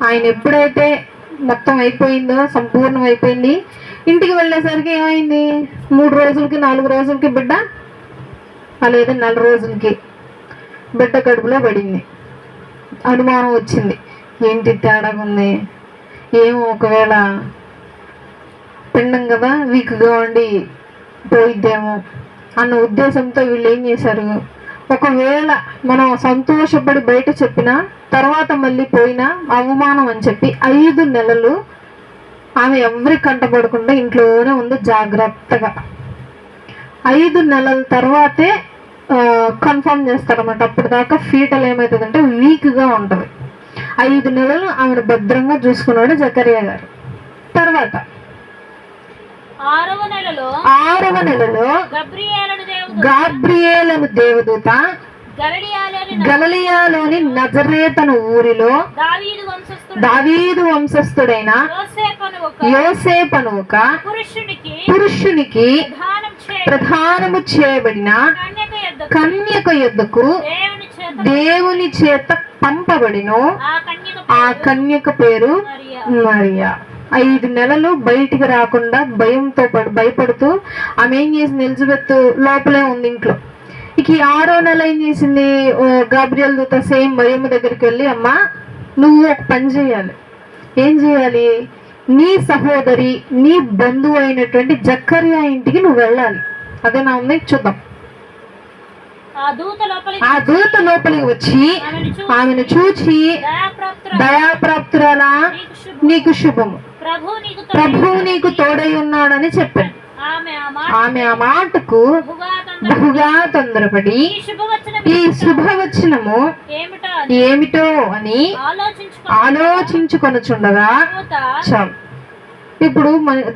ఆయన ఎప్పుడైతే మొత్తం అయిపోయిందో, సంపూర్ణం అయిపోయింది, ఇంటికి వెళ్ళేసరికి ఏమైంది? 3 రోజులకి 4 రోజులకి బిడ్డ, లేదా 4 రోజులకి బిడ్డ కడుపులో పడింది. అనుమానం వచ్చింది, ఏంటి తేడాగా ఉంది, ఏమో ఒకవేళ పిండం కదా వీక్గా ఉండి పోయిద్దేమో అన్న ఉద్దేశంతో వీళ్ళు ఏం చేశారు? ఒకవేళ మనం సంతోషపడి బయట చెప్పినా తర్వాత మళ్ళీ పోయినా అవమానం అని చెప్పి 5 నెలలు ఆమె ఎవరి కంటపడకుండా ఇంట్లోనే ఉంది జాగ్రత్తగా. 5 నెలల తర్వాతే కన్ఫర్మ్ చేస్తారన్నమాట. అప్పుడు దాకా ఫీటల్ ఏమవుతుందంటే వీక్గా ఉంటుంది. 5 నెలలు ఆమెను భద్రంగా చూసుకున్నాడు జకర్యా గారు. తర్వాత 6వ నెలలో గాబ్రియేలను దేవదూత గలిలయలోని నజరేతను ఊరిలో దావీదు వంశస్థుడైన యోసేపను ఒక పురుషునికి ప్రధానము చేయబడిన కన్యక యొద్దకు దేవుని చేత పంపబడిను ఆ ఆ కన్యక పేరు మరియా. మరియా. 5 నెలలు బయటికి రాకుండా భయపడుతూ ఆమె ఏం చేసింది? ఎలిజబెత్ లోపలే ఉంది ఇంట్లో. ఇక ఈ 6వ నెల ఏం చేసింది? గాబ్రియల్ దూత సేమ్ మరియమ్మ దగ్గరికి వెళ్ళి, అమ్మా నువ్వు ఒక పని చేయాలి. ఏం చేయాలి? నీ సహోదరి నీ బంధువు అయినటువంటి జక్కర్యా ఇంటికి నువ్వు వెళ్ళాలి. అదే నా ఉంది, చూద్దాం. ఆ దూత లోపలికి ఆ దూత లోపలికి వచ్చి ఆమెను చూచి, దయాప్రాప్తురాలా, దయాప్రాప్తురాలా నీకు శుభము, ప్రభువు నీకు తోడై ఉన్నాడని చెప్పాను. ఆమె ఆ మాటకు బహుగా తొందరపడి ఈ శుభవచనము ఏమిటో అని ఆలోచించుకొనుచుండగా, చాలు. ఇప్పుడు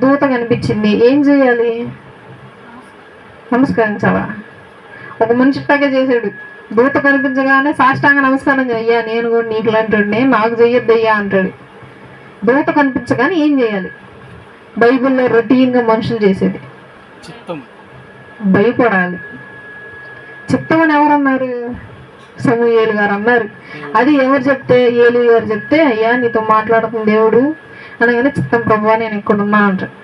దూత కనిపించింది. ఏం చేయాలి? నమస్కరించావా? ఒక మనిషి పైగా చేశాడు. దూత కనిపించగానే సాష్టాంగ నమస్కారం చెయ్యా, నేను కూడా నీకు లాంటి నాకు చెయ్యొద్దయ్యా అంటాడు. దూత కనిపించగానే ఏం చేయాలి? బైబిల్లో రొటీన్గా మనుషులు చేసేది భయపడాలి. చిత్తం అని ఎవరన్నారు? సమూయేలు గారు అన్నారు. అది ఎవరు చెప్తే? ఏలి గారు చెప్తే, అయ్యా నీతో మాట్లాడుతున్న దేవుడు అనగానే, చిత్తం ప్రభువా నేను ఇక్కడున్నా అంటారు.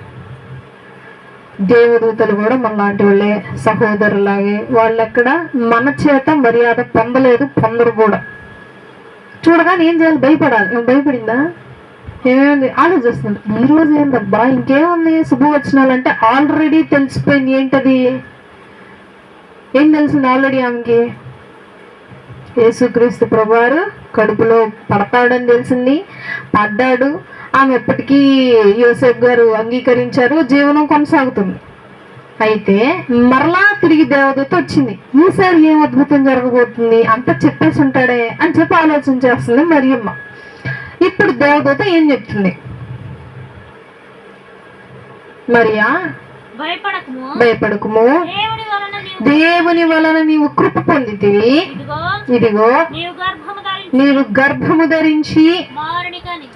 దేవదూతలు కూడా మనలాంటి వాళ్ళే, సహోదరులాగే. వాళ్ళు ఎక్కడ మన చేత మర్యాద పొందలేదు, పొందరు కూడా. చూడగానే ఏం చేయాలి? భయపడాలి. ఏం భయపడిందా? ఏమైంది? ఆలోచిస్తుంది. ఈ రోజు ఏందబ్బా ఇంకేముంది? శుభవచనాలంటే ఆల్రెడీ తెలిసిపోయింది. ఏంటది? ఏం తెలిసింది ఆల్రెడీ ఆమెకి? యేసుక్రీస్తు ప్రభువారు కడుపులో పడతాడని తెలిసింది. పడ్డాడు. ఆమె ఎప్పటికీ యోసేపు గారు అంగీకరించారు. జీవనం కొనసాగుతుంది. అయితే మరలా తిరిగి దేవదూత వచ్చింది. ఈసారి ఏం అద్భుతం జరగబోతుంది? అంత చెప్పేసి ఉంటాడే అని చెప్పి ఆలోచన చేస్తుంది మరియమ్మ. ఇప్పుడు దేవదూత ఏం చెప్తుంది? మరియా భయపడకుము, దేవుని వలన నీవు కృప పొందితివి. ఇదిగో నీవు గర్భము ధరించి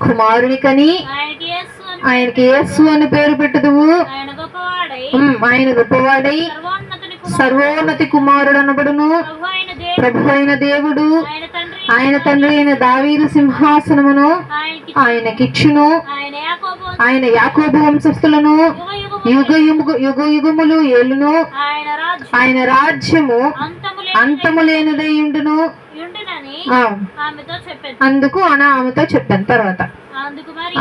కుమారుని కని ఆయనకి యేసు అని పేరు పెట్టుదువు. ఆయన గొప్పవాడై సర్వోన్నతి కుమారుడు అనబడును. ప్రభు అయిన దేవుడు ఆయన తండ్రి అయిన దావీదు సింహాసనమును ఆయనకిచ్చును. ఆయన యాకోబు వంశస్థులను యుగ యుగములు ఏలును. ఆయన రాజ్యము అంతము లేనిదై ఉండును. అందుకు ఆమెతో చెప్పాను. తర్వాత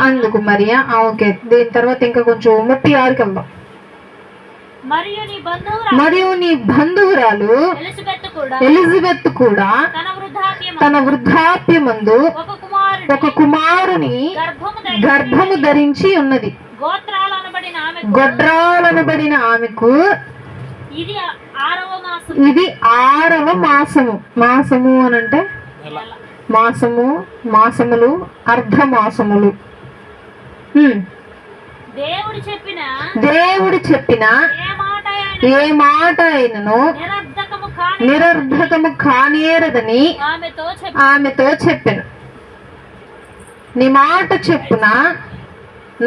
అందుకు మరియా ఓకే. దీని తర్వాత ఇంకా కొంచెం 36కి వెళ్దాం. మరియు నీ బంధువురాలు ఎలిజబెత్ కూడా తన వృద్ధాప్యమందు ఒక కుమారుని గర్భము ధరించి ఉన్నది. గొడ్రాలనబడిన ఆమెకు ఇది 6వ మాసము. మాసము అనంటే మాసములు, అర్ధమాసములు. దేవుడు చెప్పిన ఏ మాట అయినను నిరర్ధకము కానేరదని ఆమెతో చెప్పాను. నీ మాట చెప్పున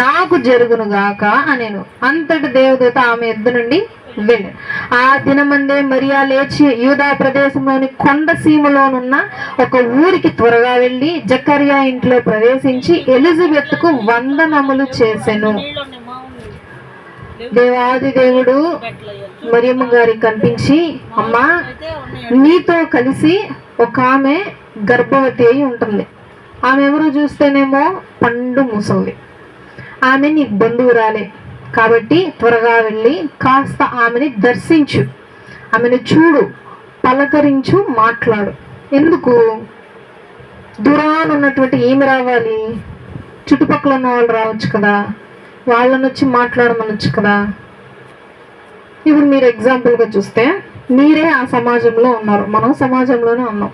నాకు జరుగునుగాక అనేను. అంతటి దేవదూత ఆమె ఎద్దు నుండి వెళ్ళి ఆ దినమందే మరియా లేచి యూదా ప్రదేశంలోని కొండ సీమలోనున్న ఒక ఊరికి త్వరగా వెళ్ళి జకర్యా ఇంట్లో ప్రవేశించి ఎలిజబెత్కు వందనములు చేసెను. దేవాది దేవుడు మరియమ్మ గారికి కనిపించి, అమ్మా నీతో కలిసి ఒక ఆమె గర్భవతి అయి ఉంటుంది. ఆమె ఎవరు చూస్తేనేమో పండు ముసలి. ఆమె నీ బంధువురాలే కాబట్టి త్వరగా వెళ్ళి కాస్త ఆమెని దర్శించు, ఆమెను చూడు, పలకరించు, మాట్లాడు. ఎందుకు? దూరాన ఉన్నటువంటి ఏమి రావాలి? చుట్టుపక్కల ఉన్న వాళ్ళు రావచ్చు కదా, వాళ్ళని వచ్చి మాట్లాడమనొచ్చు కదా. ఇప్పుడు మీరు ఎగ్జాంపుల్గా చూస్తే మీరే ఆ సమాజంలో ఉన్నారు, మనం సమాజంలోనే ఉన్నాం.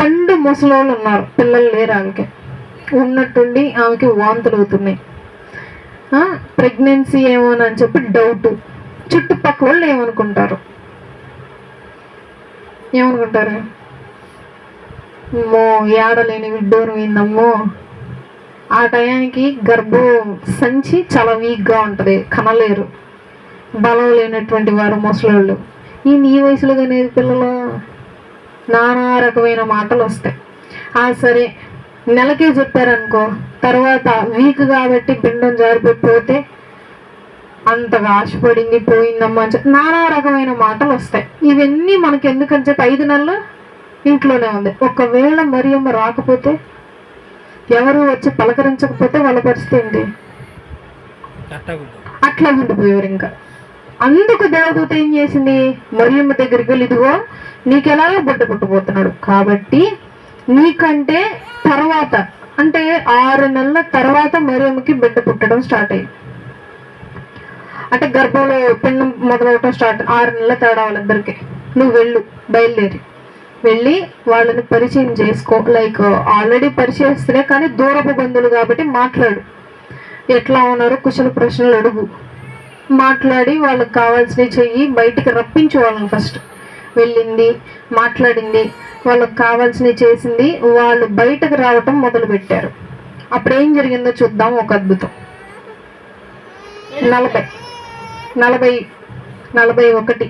పండు ముసలోళ్ళు ఉన్నారు, పిల్లలు లేరు ఆమెకి. ఉన్నట్టుండి ఆమెకి వాంతులు అవుతున్నాయి, ప్రెగ్నెన్సీ ఏమోనని చెప్పి డౌట్. చుట్టుపక్కల వాళ్ళు ఏమనుకుంటారు? అమ్మో ఏడలేని విడ్డూరం ఏందమ్మో. ఆ టయానికి గర్భం సంచి చాలా వీక్గా ఉంటుంది, కనలేరు, బలం లేనటువంటి వారు ముసలోళ్ళు. ఈ వయసులో కానీ పిల్లలు నానా రకమైన మాటలు వస్తాయి. సరే నెలకే చెప్పారనుకో, తర్వాత వీక్ కాబట్టి పిండం జారిపోతే అంతగా ఆశపడింది పోయిందమ్మా అని చెప్పి నానా రకమైన మాటలు వస్తాయి. ఇవన్నీ మనకి ఎందుకని చెప్పి 5 నెలలు ఇంట్లోనే ఉంది. ఒకవేళ మరియమ్మ రాకపోతే, ఎవరు వచ్చి పలకరించకపోతే వాళ్ళ పరిస్థితి ఏంటి? అట్లా ఉండిపోయారు. ఇంకా అందుకు దేవదూత ఏం చేసింది, మరియమ్మ దగ్గరికి వెళ్ళి, ఇదిగో నీకు ఎలాగో బిడ్డ పుట్టబోతున్నాడు కాబట్టి నీకంటే తర్వాత అంటే 6 నెలల తర్వాత మరియమ్మకి బిడ్డ పుట్టడం స్టార్ట్ అయ్యింది. అంటే గర్భంలో పిండం మొదలవటం స్టార్ట్. 6 నెలల తేడా వాళ్ళిద్దరికి. నువ్వు బయలుదేరి వెళ్ళి వాళ్ళని పరిచయం చేసుకో. లైక్ ఆల్రెడీ పరిచయిస్తులే కానీ దూరపు బంధువులు కాబట్టి మాట్లాడు, ఎట్లా ఉన్నారో కుశల ప్రశ్నలు అడుగు, మాట్లాడి వాళ్ళకి కావాల్సినవి చెయ్యి, బయటికి రప్పించు వాళ్ళని. ఫస్ట్ వెళ్ళింది, మాట్లాడింది, వాళ్ళకి కావాల్సినవి చేసింది, వాళ్ళు బయటకు రావటం మొదలు పెట్టారు. అప్పుడు ఏం జరిగిందో చూద్దాం. ఒక అద్భుతం. 41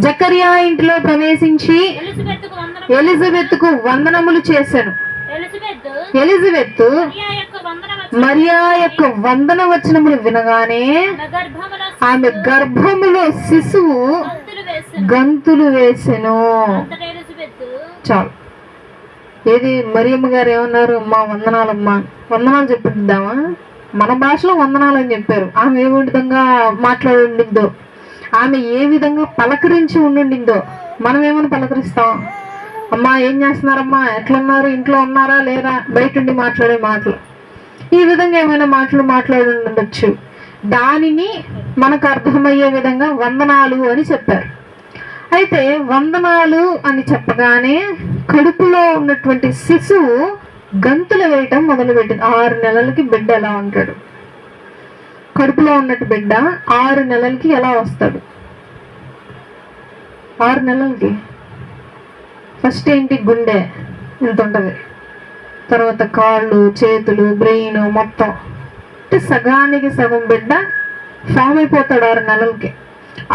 జకరియా ఇంట్లో ప్రవేశించి ఎలిజబెత్కు వందనములు చేశాను. ఎలిజబెత్ మరియా యొక్క వందన వచనములు వినగానే ఆమె గర్భములో శిశువు గంతులు వేసెను. చాలు. ఏది మరియమ్మ గారు ఏమన్నారు? అమ్మా వందనాలమ్మా, వందనాలు చెప్పిద్దామా? మన భాషలో వందనాలు అని చెప్పారు. ఆమె ఏ విధంగా మాట్లాడుండిందో, ఆమె ఏ విధంగా పలకరించి ఉండిందో, మనం ఏమని పలకరిస్తాం? అమ్మా ఏం చేస్తున్నారమ్మా, ఎట్లున్నారు, ఇంట్లో ఉన్నారా లేరా, బయట ఉండి మాట్లాడే మాటలు, ఈ విధంగా ఏమైనా మాటలు మాట్లాడి ఉండొచ్చు. దానిని మనకు అర్థమయ్యే విధంగా వందనాలు అని చెప్పారు. అయితే వందనాలు అని చెప్పగానే కడుపులో ఉన్నటువంటి శిశువు గంతులు వేయటం మొదలుపెట్టింది. 6 నెలలకి బిడ్డ ఎలా ఉంటాడు? కడుపులో ఉన్నట్టు బిడ్డ 6 నెలలకి ఎలా వస్తాడు? 6 నెలలకి ఫస్ట్ ఏంటి? గుండె ఇంత ఉంటుంది, తర్వాత కాళ్ళు, చేతులు, బ్రెయిన్ మొత్తం. అంటే సగానికి సగం బిడ్డ ఫామ్ అయిపోతాడు 6 నెలలకి.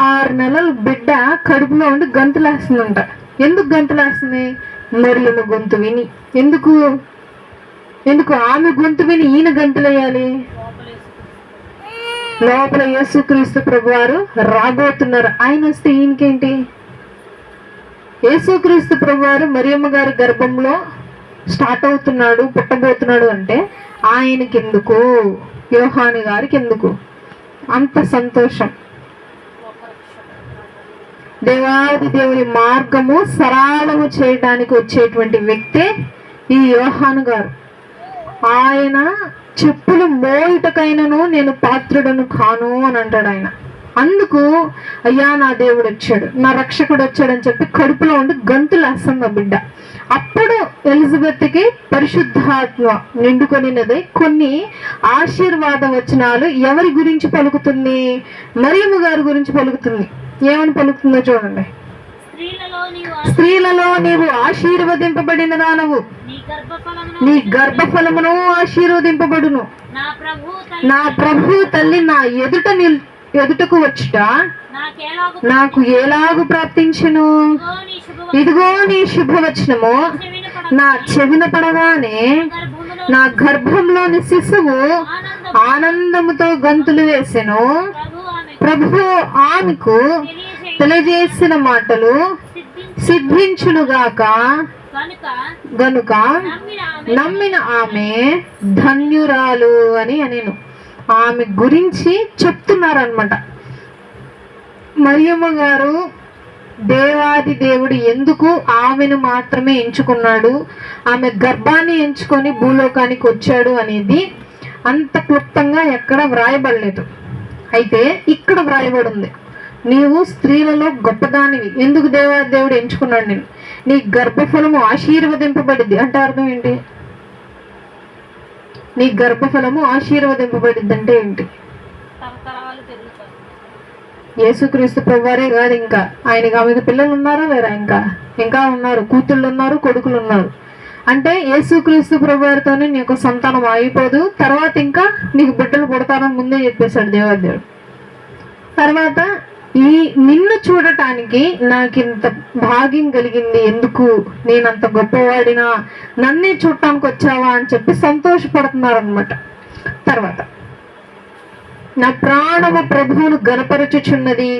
6 నెలల బిడ్డ కడుపులో ఉండి గంతులేస్తుందంట. ఎందుకు గంతులేస్తుంది? మరియమ్మ గొంతు విని. ఎందుకు ఆమె గొంతు విని ఈయన గంతులేయాలి? లోపల యేసుక్రీస్తు ప్రభువారు రాబోతున్నారు. ఆయన వస్తే ఈయనకేంటి? యేసుక్రీస్తు ప్రభువారు మరియమ్మ గారి గర్భంలో స్టార్ట్ అవుతున్నాడు, పుట్టబోతున్నాడు అంటే ఆయనకి ఎందుకు, యోహాను గారికి ఎందుకు అంత సంతోషం? దేవాది దేవుని మార్గము సరళము చేయడానికి వచ్చేటువంటి వ్యక్తే ఈ యోహాను గారు. ఆయన చెప్పులు మోయుటకైనను నేను పాత్రుడను కాను అని అంటాడు ఆయన. అందుకు అయ్యా నా దేవుడు వచ్చాడు, నా రక్షకుడు వచ్చాడు అని చెప్పి కడుపులో ఉండి గంతులేస్తుంది ఆ బిడ్డ. అప్పుడు ఎలిజబెత్కి పరిశుద్ధాత్మ నిండుకొనినది. కొన్ని ఆశీర్వాద వచనాలు ఎవరి గురించి పలుకుతుంది? మరియమ్మ గారి గురించి పలుకుతుంది. ఏమని పలుకుతుందో చూడండి. స్త్రీలలో నీవు ఆశీర్వదింపబడిన దానవు, నీ గర్భఫలమును ఆశీర్వదింపబడును. నా ప్రభు తల్లి నా ఎదుటకు వచ్చుట నాకు ఎలాగు ప్రాప్తించును? ఇదిగో నీ శుభవచనము నా చెవిన పడగానే నా గర్భంలోని శిశువు ఆనందముతో గంతులు వేసెను. ప్రభు ఆమెకు తెలియజేసిన మాటలు సిద్ధించునుగాక గనుక నమ్మిన ఆమె ధన్యురాలు అని నేను ఆమె గురించి చెప్తున్నారనమాట. మరియమ్మ గారు దేవాది దేవుడు ఎందుకు ఆమెను మాత్రమే ఎంచుకున్నాడు, ఆమె గర్భాన్ని ఎంచుకొని భూలోకానికి వచ్చాడు అనేది అంత క్లుప్తంగా ఎక్కడ వ్రాయబడలేదు. అయితే ఇక్కడ వ్రాయబడి ఉంది, నీవు స్త్రీలలో గొప్పదానివి. ఎందుకు దేవాది దేవుడు ఎంచుకున్నాడు నేను? నీ గర్భఫలము ఆశీర్వదింపబడింది అంటే అర్థం ఏంటి? నీ గర్భఫలము ఆశీర్వదింపబడింది అంటే ఏంటి? యేసుక్రీస్తు ప్రభువారే కాదు, ఇంకా ఆయనకి ఆమెకు పిల్లలు ఉన్నారా లేరా? ఇంకా ఉన్నారు, కూతుళ్ళు ఉన్నారు, కొడుకులు ఉన్నారు. అంటే యేసుక్రీస్తు ప్రభువారితోనే నీకు సంతానం అయిపోదు, తర్వాత ఇంకా నీకు బిడ్డలు పుడతారని ముందే చెప్పేశాడు దేవాదేవుడు. తర్వాత ఈ నిన్ను చూడటానికి నాకు ఇంత భాగ్యం కలిగింది, ఎందుకు నేనంత గొప్పవాడినా, నన్నే చూడటానికి వచ్చావా అని చెప్పి సంతోషపడుతున్నారు అనమాట. తర్వాత నా ప్రాణము ప్రభువును గనపరచుచున్నది,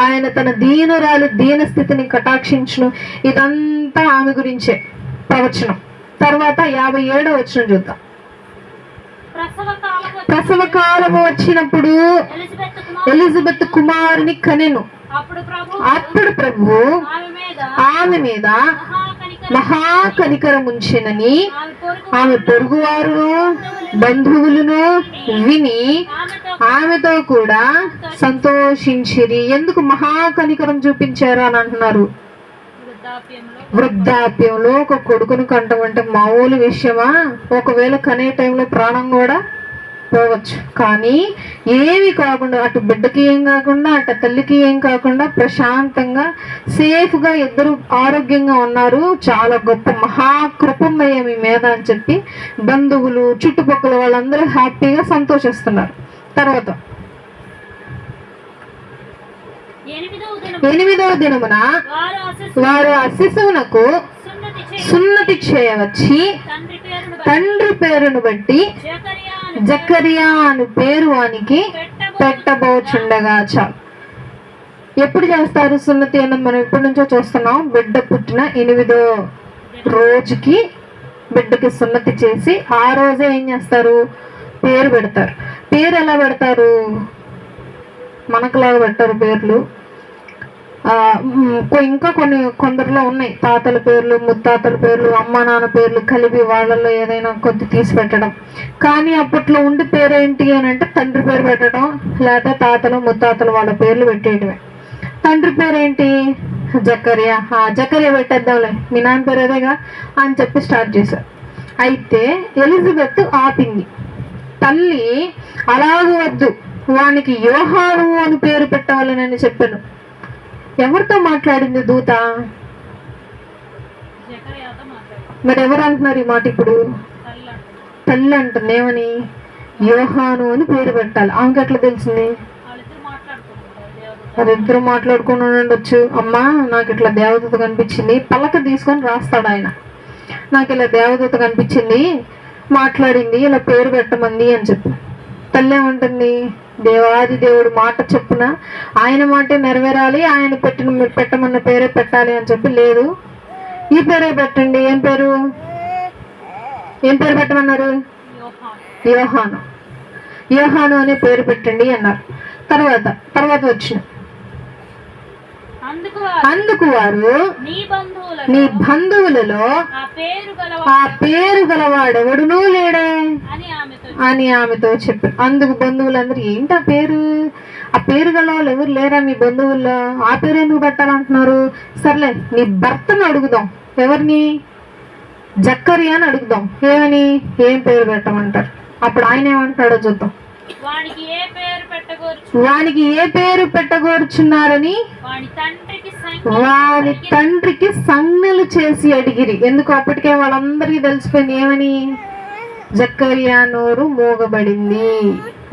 ఆయన తన దీనురాలి దీన స్థితిని కటాక్షించును. ఇదంతా ఆమె గురించే ప్రవచనం. తర్వాత 57వ వచనం చూద్దాం. ప్రసవ కాలము వచ్చినప్పుడు ఎలిజబెత్ కుమారుని కనెను. అప్పుడు ప్రభువు ఆమె మీద మహాకనికరం ఉంచెనని ఆమె పొరుగువారు బంధువులను విని ఆమెతో కూడా సంతోషించిరి. ఎందుకు మహాకనికరం చూపించారు అని అంటున్నారు? వృద్ధాప్యంలో ఒక కొడుకును కంటం అంటే మామూలు విషయమా? ఒకవేళ కనే టైంలో ప్రాణం కూడా పోవచ్చు. కానీ ఏమి కాకుండా, అటు బిడ్డకి ఏం కాకుండా అటు తల్లికి ఏం కాకుండా ప్రశాంతంగా సేఫ్గా ఇద్దరు ఆరోగ్యంగా ఉన్నారు. చాలా గొప్ప మహాకృపమయ్య మీ మీద అని చెప్పి బంధువులు చుట్టుపక్కల వాళ్ళందరూ హ్యాపీగా సంతోషిస్తున్నారు. తర్వాత 8వ దినమున వారు ఆ శిశువునకు సున్నతి చేయవచ్చి తండ్రి పేరును బట్టి జకరియా అని పేరు వానికి పెట్టబోచుండగా. చాలు. ఎప్పుడు చేస్తారు సున్నతి అన్నది మనం ఎప్పటి నుంచో చూస్తున్నాం. బిడ్డ పుట్టిన 8వ రోజుకి బిడ్డకి సున్నతి చేసి ఆ రోజే ఏం చేస్తారు? పేరు పెడతారు. పేరు ఎలా పెడతారు? మనకులాగా పెట్టారు పేర్లు. ఇంకా కొందరిలో ఉన్నాయి తాతల పేర్లు, ముత్తాతల పేర్లు, అమ్మ నాన్న పేర్లు కలిపి వాళ్ళల్లో ఏదైనా కొద్ది తీసి పెట్టడం. కానీ అప్పట్లో ఉండి పేరు ఏంటి అని అంటే తండ్రి పేరు పెట్టడం, లేదా తాతలు ముత్తాతలు వాళ్ళ పేర్లు పెట్టేయడమే. తండ్రి పేరు ఏంటి? జకరియా. జకరియా పెట్టేద్దాంలే, మీ నాన్న పేరు అదేగా అని చెప్పి స్టార్ట్ చేశారు. అయితే ఎలిజబెత్ ఆపింది. తల్లి అలాగ వద్దు, వానికి యోహాను అని పేరు పెట్టాలని అని చెప్పాను. ఎవరితో మాట్లాడింది దూత? మరి ఎవరు అంటున్నారు ఈ మాట ఇప్పుడు? తల్లి అంటుంది. ఏమని? యోహాను అని పేరు పెట్టాలి. ఆమెకి ఎట్లా తెలిసింది? మరి ఇద్దరు మాట్లాడుకుని ఉండొచ్చు. అమ్మా నాకు ఇట్లా దేవదూత కనిపించింది, పలక తీసుకొని రాస్తాడు ఆయన. నాకు ఇలా దేవదూత కనిపించింది, మాట్లాడింది, ఇలా పేరు పెట్టమంది అని చెప్పి. తల్లి ఏమంటుంది? దేవాది దేవుడు మాట చెప్పున ఆయన మాటే నెరవేరాలి, ఆయన పెట్టమన్న పేరే పెట్టాలి అని చెప్పి లేదు, ఈ పేరే పెట్టండి. ఏం పేరు పెట్టమన్నారు? యోహాను. యోహాను అనే పేరు పెట్టండి అన్నారు. తర్వాత వచ్చిన అందుకు వారు నీ బంధువులలో ఆ పేరు గలవాడెవడునూ లేడే అని ఆమెతో చెప్పారు. అందుకు బంధువులందరూ ఏంటి ఆ పేరు గల వాళ్ళు ఎవరు లేరా మీ బంధువుల్లో? ఆ పేరు ఎందుకు పెట్టాలంటున్నారు? సర్లే నీ భర్తను అడుగుదాం. ఎవరిని? జకరియా అని అడుగుదాం. ఏం పేరు పెట్టమంటారు? అప్పుడు ఆయన ఏమంటాడో చూద్దాం. వానికి ఏ పేరు పెట్టగోరుచున్నారని వాని తండ్రికి సంజ్ఞలు చేసి అడిగిరి. ఎందుకు? అప్పటికే వాళ్ళందరికీ తెలిసిపోయింది. ఏమని? జకరియా నోరు మోగబడింది.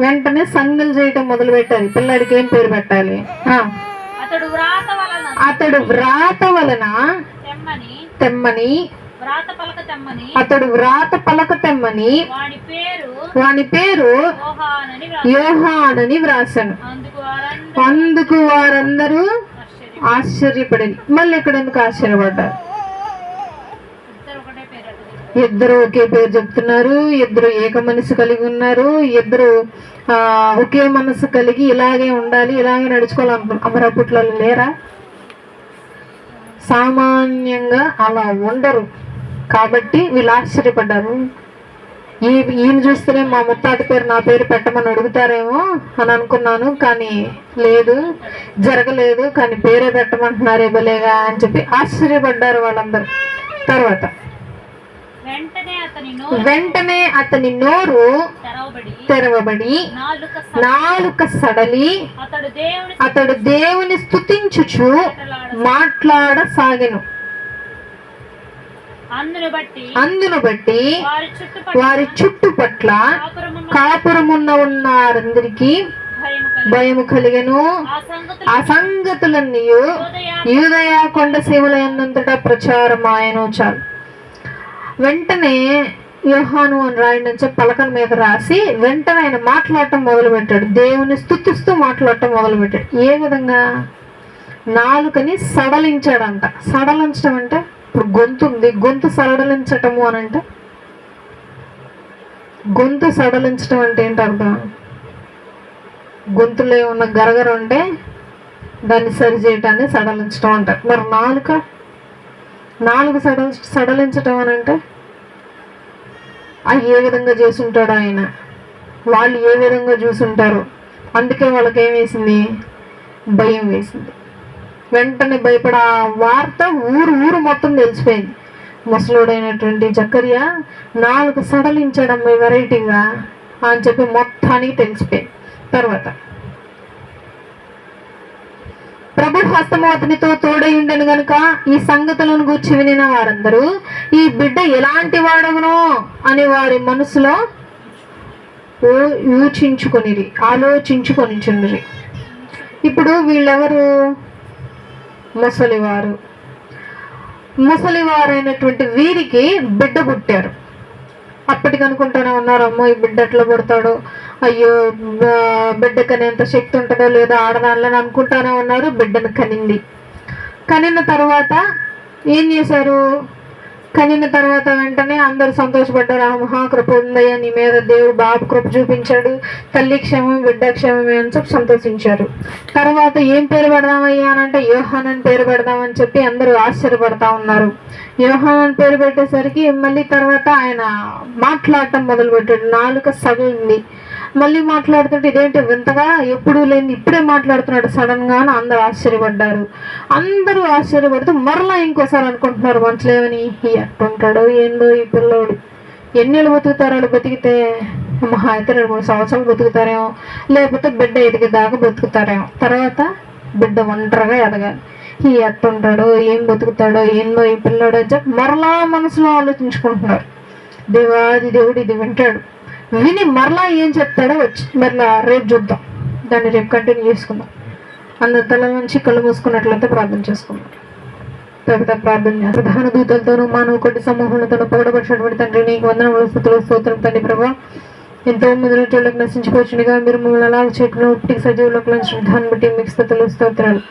వెంటనే సంజ్ఞలు చేయటం మొదలు పెట్టారు. పిల్లాడికి ఏం పేరు పెట్టాలి? అతడు వ్రాత వలన తెమ్మని, అతడు వ్రాత పలక తెమ్మని వాని పేరు యోహానని వ్రాసను. అందుకు వారందరూ ఆశ్చర్యపడి. మళ్ళీ ఇక్కడ ఎందుకు ఆశ్చర్యపడ్డారు? ఇద్దరు ఒకే పేరు చెప్తున్నారు, ఇద్దరు ఏక మనసు కలిగి ఉన్నారు, ఇద్దరు ఒకే మనసు కలిగి ఇలాగే ఉండాలి, ఇలాగే నడుచుకోవాలనుకుంటున్నారు. అమరపుట్లో లేరా? సామాన్యంగా అలా ఉండరు. కాబట్టి వీళ్ళు ఆశ్చర్యపడ్డారు. ఈయన చూస్తేనే మా ముత్తాత పేరు నా పేరు పెట్టమని అడుగుతారేమో అని అనుకున్నాను, కానీ లేదు, జరగలేదు. కానీ పేరే పెట్టమంటున్నారే భలేగా అని చెప్పి ఆశ్చర్యపడ్డారు వాళ్ళందరూ. తర్వాత వెంటనే అతని నోరు తెరవబడి నాలుక సడలి అతడు దేవుని స్తుతించుచు మాట్లాడసాగెను. అందును బట్టి వారి చుట్టుపట్ల కాపురమున్న ఉన్నారందరికీ భయము కలిగెను. ఆ సంగతులు ఆ సంగతులన్నీ యూదయ కొండ సీమల యందంతటా ప్రచారమాయను. చాలు. వెంటనే యోహాను అని రాయండి అని చెప్పి పలకల మీద రాసి వెంటనే ఆయన మాట్లాడటం మొదలుపెట్టాడు. దేవుని స్తుతిస్తూ మాట్లాడటం మొదలుపెట్టాడు. ఏ విధంగా? నాలుకని సడలించాడంట. సడలించడం అంటే ఇప్పుడు గొంతు ఉంది, గొంతు సడలించటము అని అంటే, గొంతు సడలించడం అంటే ఏంటి అర్థం? గొంతులో ఉన్న గరగర ఉంటే దాన్ని సరి చేయటాన్ని సడలించడం అంటారు. మరి నాలుగు సడలించటం అని అంటే ఏ విధంగా చేసుంటాడు ఆయన, వాళ్ళు ఏ విధంగా చూసుంటారు. అందుకే వాళ్ళకి ఏం వేసింది? భయం వేసింది. వెంటనే భయపడ ఆ వార్త ఊరు మొత్తం తెలిసిపోయింది. ముసలుడైనటువంటి జకర్యా నాలుగు సడలించడం వెరైటీగా అని చెప్పి మొత్తానికి తెలిసిపోయింది. తర్వాత ప్రభు హస్తము అతనితో తోడై ఉండెను గనుక ఈ సంగతులను గూర్చి వినిన వారందరూ ఈ బిడ్డ ఎలాంటి వాడగునో అని వారి మనసులో ఆలోచించుకొనిచుండ్రి. ఇప్పుడు వీళ్ళెవరు? ముసలివారైనటువంటి వీరికి బిడ్డ పుట్టారు. అప్పటికి అనుకుంటూనే ఉన్నారు, అమ్మో ఈ బిడ్డ ఎట్లా పుడతాడో, అయ్యో బిడ్డకనేంత శక్తి ఉంటుందో లేదో ఆడదానిలని అనుకుంటానే ఉన్నారు. బిడ్డను కనింది. కనిన తర్వాత ఏం చేశారు? కనిన తర్వాత వెంటనే అందరూ సంతోషపడ్డారు. ఆ మహాకృప ఉందయ్యా నీ మీద, దేవుడు బాబు కృప చూపించాడు, తల్లి క్షేమం బిడ్డ క్షేమమే అని చెప్పి సంతోషించారు. తర్వాత ఏం పేరు పెడదామయ్యా అని అంటే యోహాన్ అని పేరు పెడదామని చెప్పి అందరూ ఆశ్చర్యపడతా ఉన్నారు. యోహాన్ అని పేరు పెట్టేసరికి మళ్ళీ తర్వాత ఆయన మాట్లాడటం మొదలుపెట్టాడు. నాలుక సడలింది. మళ్ళీ మాట్లాడుతుంటే ఇదేంటి వింతగా, ఎప్పుడు లేని ఇప్పుడే మాట్లాడుతున్నాడు సడన్ గా అని అందరూ ఆశ్చర్యపడ్డారు. అందరూ ఆశ్చర్యపడుతూ మరలా ఇంకోసారి అనుకుంటున్నారు మంచలేమని, ఎట్టుంటాడో ఏందో ఈ పిల్లోడు, ఎన్నేళ్ళు బతుకుతారో, బతికితే మహా అయితే 2-3 సంవత్సరాలు బతుకుతారేమో, లేకపోతే బిడ్డ ఎదిగేదాకా బతుకుతారేమో, తర్వాత బిడ్డ ఒంటరిగా ఎదగాలి, ఈ ఎట్టుంటాడో ఏం బతుకుతాడో ఏందో ఈ పిల్లోడో అని చెప్పి మరలా మనసులో ఆలోచించుకుంటున్నారు. దేవాది దేవుడు ఇది వింటాడు. విని మరలా ఏం చెప్తాడో వచ్చి మరలా రేపు చూద్దాం, దాన్ని రేపు కంటిన్యూ చేసుకుందాం. అందరి తల నుంచి కళ్ళు మూసుకున్నట్లయితే ప్రార్థన చేసుకుందాం. తర్వాత ప్రార్థన చేస్తాం. ప్రధాన దూతలతోనూ మానవ కొట్టి సమూహంతోనూ పొగడబడినటువంటి తండ్రి నీకు వందనములు స్తుతులు స్తోత్రం తండ్రి ప్రభా. ఎంతో మంది రోజులకు నశించుకోవచ్చునిగా మీరు మమ్మల్ని అలా చేయకుండా ఉట్టికి సజీవులకు నుంచి దాన్ని బట్టి మీకు స్తుతులు స్తోత్రాలు.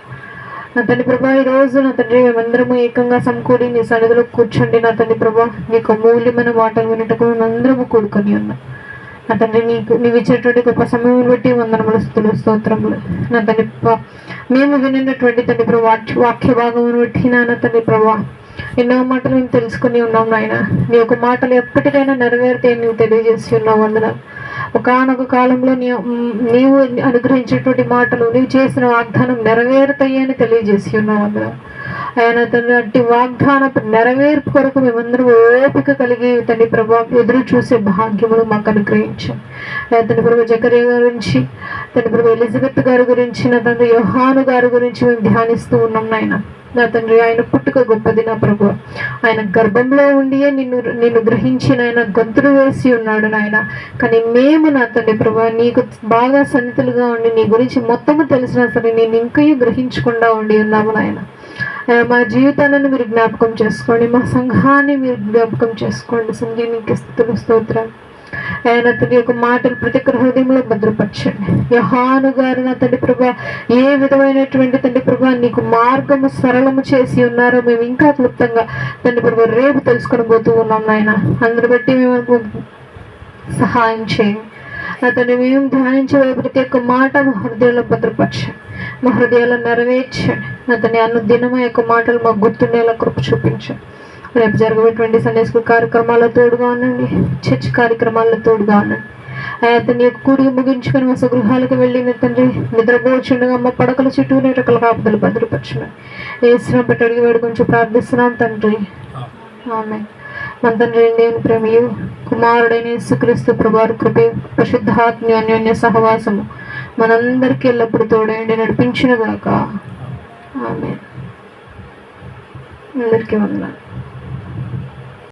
నా తండ్రి ప్రభా, ఈ రోజు నా తండ్రి మేమందరము ఏకంగా సమకూడి నీ సన్నిధిలో కూర్చోండి. నా తండ్రి ప్రభా, నీకు అమూల్యమైన మాటలు వినటకు మేమందరము కూడుకొని ఉన్నాం. నా తండ్రి నీవు ఇచ్చేటువంటి గొప్ప సమయం బట్టి వందనములు స్తుతులు స్తోత్రములు. నా తండ్రి మేము వినినటువంటి తండ్రి ప్రభా వాక్య భాగమును బట్టి నా తండ్రి ప్రభా ఎన్నో మాటలు మేము తెలుసుకుని ఉన్నాం నాయన. నీ యొక్క మాటలు ఎప్పటికైనా నెరవేరితే నువ్వు తెలియజేసి ఉన్నావు. వందనాలు. ఒకానొక కాలంలో నీవు అనుగ్రహించినటువంటి మాటలు, నీవు చేసిన వాగ్దానం నెరవేరుతాయి అని తెలియజేసి ఉన్నావు. వందనాలు. ఆయన తండ్రి అట్టి వాగ్దానపు నెరవేర్పు కొరకు మేమందరం ఓపిక కలిగి తండ్రి ప్రభా ఎదురు చూసే భాగ్యములు మాకు అనుగ్రహించాం. తండ్రి ప్రభు జకర్యా గురించి, తండ్రి ప్రభు ఎలిజబెత్ గారి గురించి, నా తండ్రి యోహాను గారి గురించి మేము ధ్యానిస్తూ ఉన్నాం నాయన. నా తండ్రి ఆయన పుట్టుక గొప్పది నా ప్రభు. ఆయన గర్భంలో ఉండియే నిన్ను గ్రహించిన ఆయన గంతులు వేసి ఉన్నాడు నాయన. కానీ మేము నా తండ్రి ప్రభు నీకు బాగా సన్నిహితులుగా ఉండి నీ గురించి మొత్తము తెలిసినా సరే నేను ఇంకయూ గ్రహించకుండా ఉండి ఉన్నాము నాయన. మా జీవితాలను మీరు జ్ఞాపకం చేసుకోండి, మా సంఘాన్ని మీరు జ్ఞాపకం చేసుకోండి. సంజీనికి స్తుతులు స్తోత్రాలు. ఆయన తండ్రి యొక్క మాటలు ప్రతి ఒక్క హృదయంలో భద్రపరచండి. యోహాను గారు నా తండ్రి ప్రభా ఏ విధమైనటువంటి తండ్రి ప్రభా నీకు మార్గము సరళము చేసి ఉన్నారో మేము ఇంకా క్లుప్తంగా తండ్రి ప్రభా రేపు తెలుసుకొని పోతూ ఉన్నాం నాయన. అందరు బట్టి మేము సహాయం చేయండి. నా తండ్రి మేము ధ్యానించే ప్రతి ఒక్క మాట మా హృదయంలో భద్రపరచండి, మా హృదయాల్లో నెరవేర్చండి. నా తండ్రి అనుదినము యొక్క మాటలు మాకు గుర్తుండేలా కృప చూపించండి. రేపు జరగబోయేటువంటి సండే స్కూల్ కార్యక్రమాల్లో తోడుగా ఉండండి, చర్చ్ కార్యక్రమాల్లో తోడుగా ఉండండి. అతని యొక్క కూడికి ముగించుకొని మా స్వగృహాలకు వెళ్ళి తండ్రి నిద్రపోవచ్చుండగా మా పడకల చుట్టూ రకాల కాపుదలు భద్రపరచున్నాయి. ఏసును బట్టి అడిగి వేడు కొంచెం ప్రార్థిస్తున్నాం తండ్రి. ఆమె మన తండ్రి దేవుని ప్రేమయు కుమారుడైన యేసుక్రీస్తు ప్రభువారి కృపయు పరిశుద్ధాత్మ అన్యోన్య సహవాసము మనందరికీ ఎల్లప్పుడు తోడైండి నడిపించును గాక. ఆమేన్. అందరికీ వందనాలు.